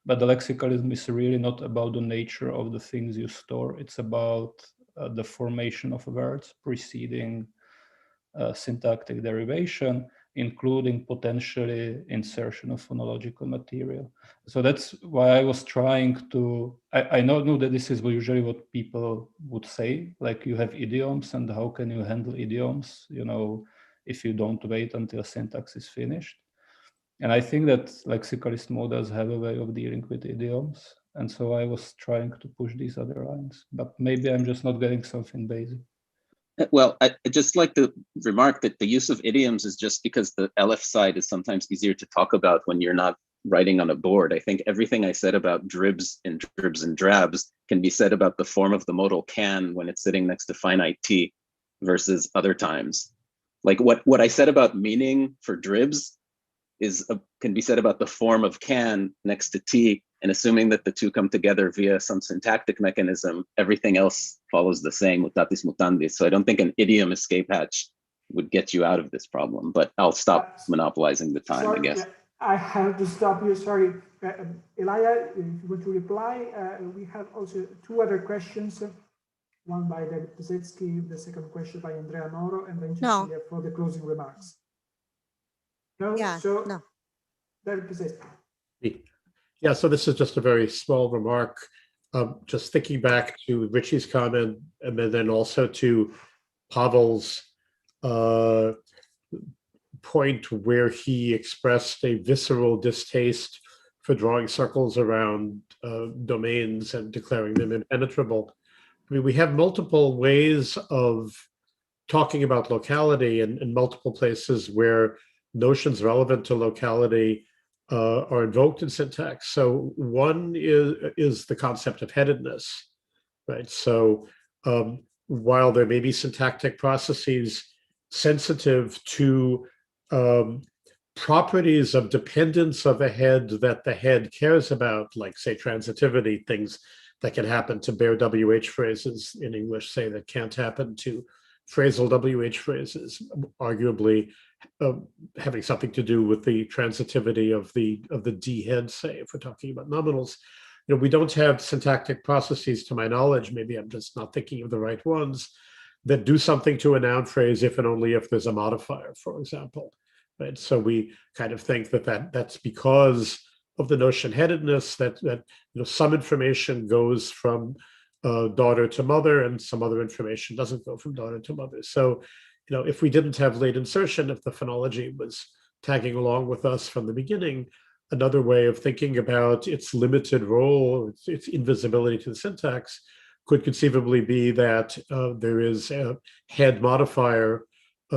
But the lexicalism is really not about the nature of the things you store. It's about the formation of words preceding syntactic derivation, including potentially insertion of phonological material. So that's why I was trying to, I know that this is usually what people would say, like you have idioms and how can you handle idioms, if you don't wait until syntax is finished. And I think that lexicalist models have a way of dealing with idioms. And so I was trying to push these other lines, but maybe I'm just not getting something basic. Well, I just like to remark that the use of idioms is just because the LF side is sometimes easier to talk about when you're not writing on a board. I think everything I said about dribs and drabs can be said about the form of the modal can when it's sitting next to finite t versus other times. Like what I said about meaning for dribs can be said about the form of can next to t, and assuming that the two come together via some syntactic mechanism, everything else follows the same mutatis mutandis. So I don't think an idiom escape hatch would get you out of this problem, but I'll stop monopolizing the time, sorry, I guess. Yeah, I have to stop you, sorry. Eulàlia, if you want to reply, we have also two other questions. One by David Pescarini, the second question by Andrea Noro, and then Cecilia for the closing remarks. No, Yeah, so no. David Pescarini. Yeah, so this is just a very small remark. Just thinking back to Richie's comment, and then also to Pavel's point where he expressed a visceral distaste for drawing circles around domains and declaring them impenetrable. I mean, we have multiple ways of talking about locality in multiple places where notions relevant to locality are invoked in syntax. So one is the concept of headedness, right? So while there may be syntactic processes sensitive to properties of dependence of a head that the head cares about, like say transitivity, things that can happen to bare WH phrases in English, say that can't happen to phrasal WH phrases, arguably having something to do with the transitivity of the D head, say, if we're talking about nominals. We don't have syntactic processes, to my knowledge, maybe I'm just not thinking of the right ones, that do something to a noun phrase if and only if there's a modifier, for example. Right? So we kind of think that's because of the notion headedness, that some information goes from daughter to mother and some other information doesn't go from daughter to mother. So if we didn't have late insertion, if the phonology was tagging along with us from the beginning, another way of thinking about its limited role, its invisibility to the syntax, could conceivably be that there is a head modifier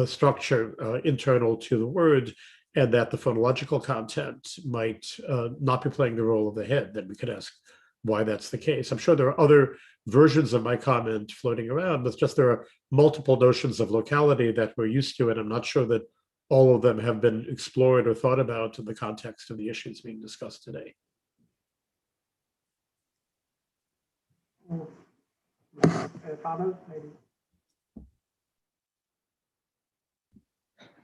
structure internal to the word, and that the phonological content might not be playing the role of the head. Then we could ask why that's the case. I'm sure there are other versions of my comment floating around, but it's just there are multiple notions of locality that we're used to, and I'm not sure that all of them have been explored or thought about in the context of the issues being discussed today. Pavel, maybe.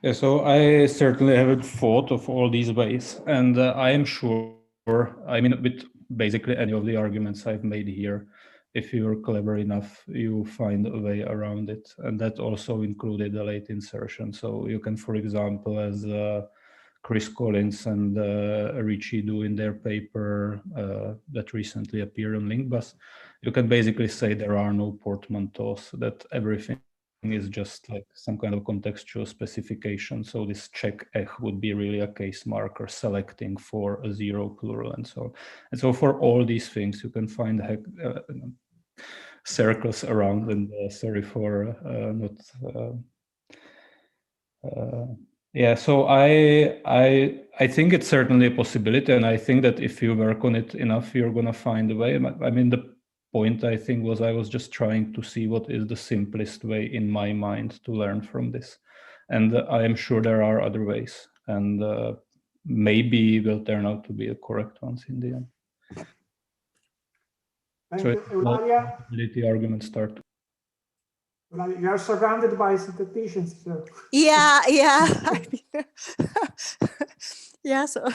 Yeah, so I certainly haven't thought of all these ways, and I am sure, with basically any of the arguments I've made here, if you're clever enough, you find a way around it. And that also included a late insertion. So you can, for example, as Chris Collins and Richie do in their paper that recently appeared on LinkBus, you can basically say there are no portmanteaus, that everything is just like some kind of contextual specification. So this check would be really a case marker selecting for a zero plural and so on. And so for all these things, you can find circles around. And sorry for not. Yeah, so I think it's certainly a possibility, and I think that if you work on it enough, you're gonna find a way. I mean, the point I think was I was just trying to see what is the simplest way in my mind to learn from this, and I am sure there are other ways. And maybe will turn out to be the correct ones in the end. Thank So you, Eulàlia. the arguments start. You are surrounded by statisticians. So. Yeah, yeah. Yeah, so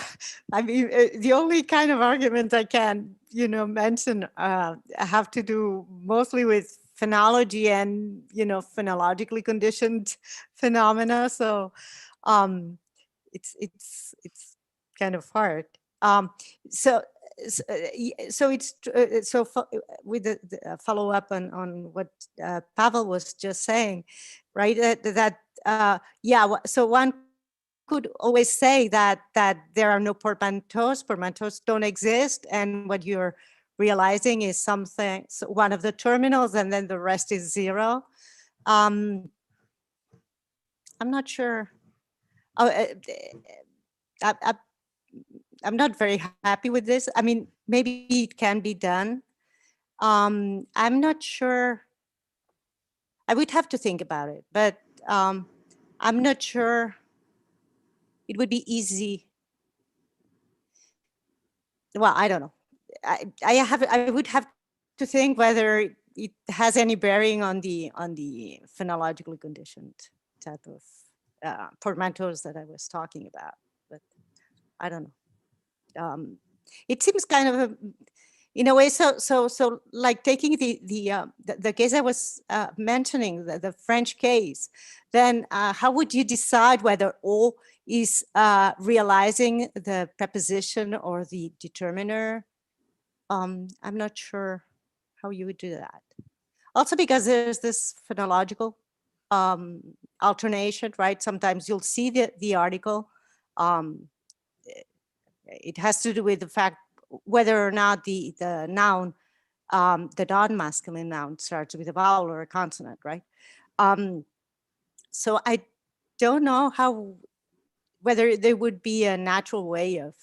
I mean, the only kind of argument I can, mention have to do mostly with phonology and, phonologically conditioned phenomena. So it's kind of hard. So with the follow up on what Pavel was just saying, right? So one could always say that there are no portmanteaus don't exist, and what you're realizing is something, so one of the terminals, and then the rest is zero. I'm not sure. I'm not very happy with this. I mean, maybe it can be done. I'm not sure. I would have to think about it, but I'm not sure it would be easy. Well, I don't know. I would have to think whether it has any bearing on the phonologically conditioned type of portmanteaus that I was talking about, but I don't know. It seems kind of in a way, so like taking the case I was mentioning, the French case, then how would you decide whether O is realizing the preposition or the determiner? I'm not sure how you would do that. Also because there's this phonological alternation, right? Sometimes you'll see the article. It has to do with the fact whether or not the noun, the non-masculine noun, starts with a vowel or a consonant, right? So I don't know whether there would be a natural way of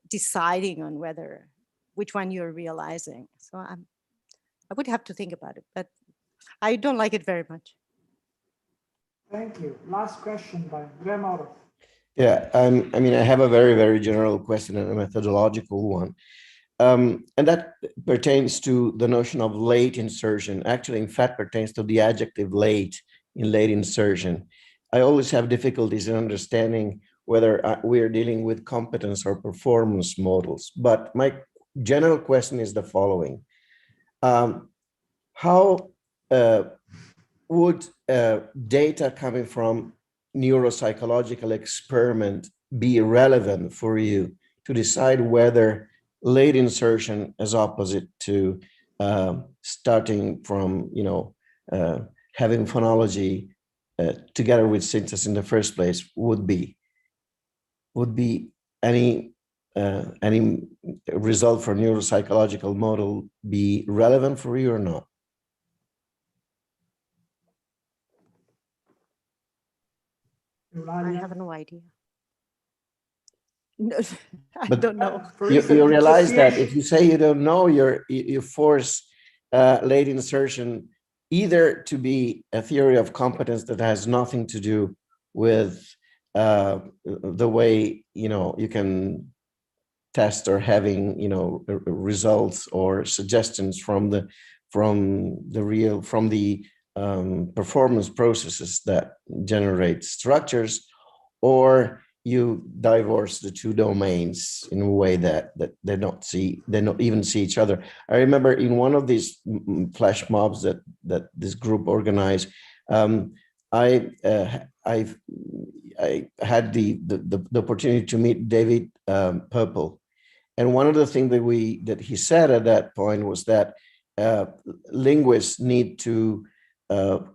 deciding on which one you're realizing. So I would have to think about it, but I don't like it very much. Thank you. Last question by Graham. Yeah, I mean, I have a very, very general question and a methodological one. And that pertains to the notion of late insertion. Actually, in fact, pertains to the adjective late in late insertion. I always have difficulties in understanding whether we are dealing with competence or performance models. But my general question is the following. How would data coming from neuropsychological experiment be relevant for you to decide whether late insertion as opposite to starting from, having phonology together with syntax in the first place would be any result for neuropsychological model be relevant for you or not? I have no idea. No, I But don't know. You realize that if you say you don't know, you force late insertion either to be a theory of competence that has nothing to do with the way you can test or having results or suggestions from the performance processes that generate structures, or you divorce the two domains in a way that they don't even see each other. I remember in one of these flash mobs that this group organized, I had the opportunity to meet David Purple, and one of the things that he said at that point was that linguists need to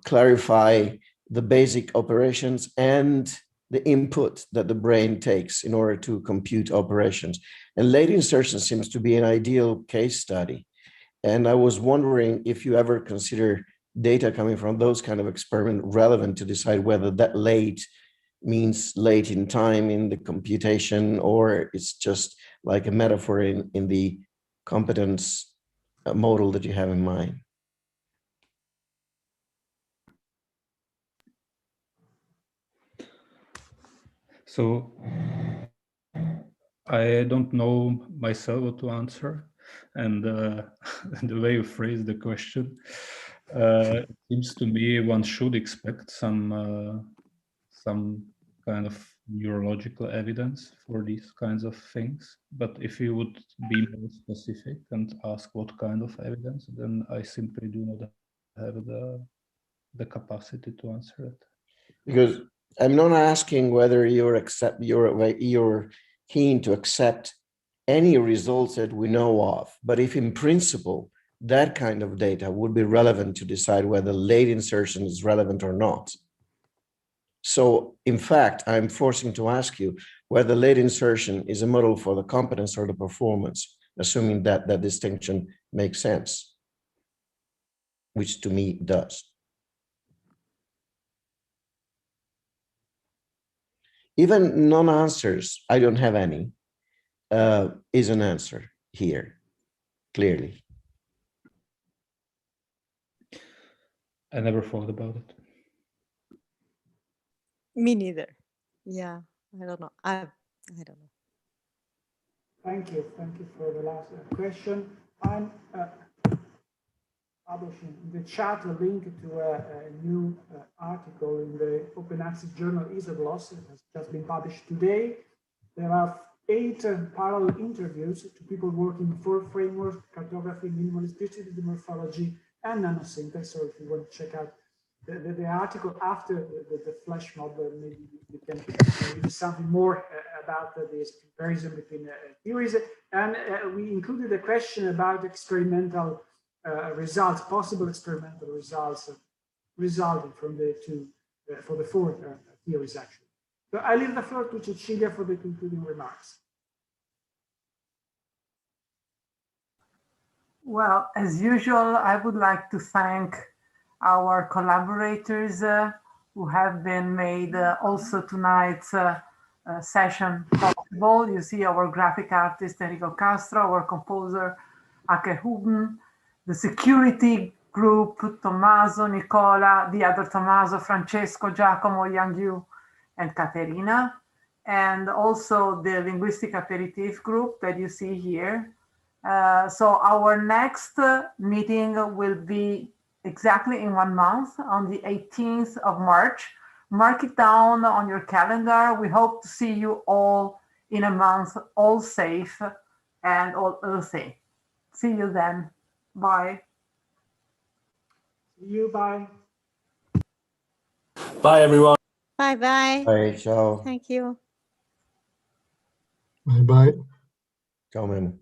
clarify the basic operations and the input that the brain takes in order to compute operations. And late insertion seems to be an ideal case study. And I was wondering if you ever consider data coming from those kind of experiment relevant to decide whether that late means late in time in the computation, or it's just like a metaphor in the competence model that you have in mind. So I don't know myself what to answer, and the way you phrase the question, it seems to me one should expect some kind of neurological evidence for these kinds of things. But if you would be more specific and ask what kind of evidence, then I simply do not have the capacity to answer it. Because I'm not asking whether you're keen to accept any results that we know of, but if in principle that kind of data would be relevant to decide whether late insertion is relevant or not. So in fact, I'm forcing to ask you whether late insertion is a model for the competence or the performance, assuming that that distinction makes sense, which to me does. Even non-answers, I don't have any, is an answer here, clearly. I never thought about it. Me neither. Yeah, I don't know. I don't know. Thank you for the last question. I'm publishing in the chat a link to a new article in the Open Access journal Isogloss. It has just been published today. There are 8 parallel interviews to people working for framework, cartography, minimalist distributed morphology, and nano-syntax. So if you want to check out the article after the flash mob, maybe you can do something more about this comparison between theories. And we included a question about experimental results, possible experimental results resulting from the two, for the 4 theories actually. So I leave the floor to Cecilia for the concluding remarks. Well, as usual, I would like to thank our collaborators who have been made also tonight's session possible. You see our graphic artist Enrico Castro, our composer Ake Huben, the security group Tommaso, Nicola, the other Tommaso, Francesco, Giacomo, Yang Yu, and Caterina, and also the linguistic aperitif group that you see here. So our next meeting will be exactly in 1 month on the 18th of March. Mark it down on your calendar. We hope to see you all in a month, all safe and all healthy. See you then. Bye. See you. Bye. Bye, everyone. Bye-bye. Bye, ciao. Thank you. Bye-bye. Ciao, man.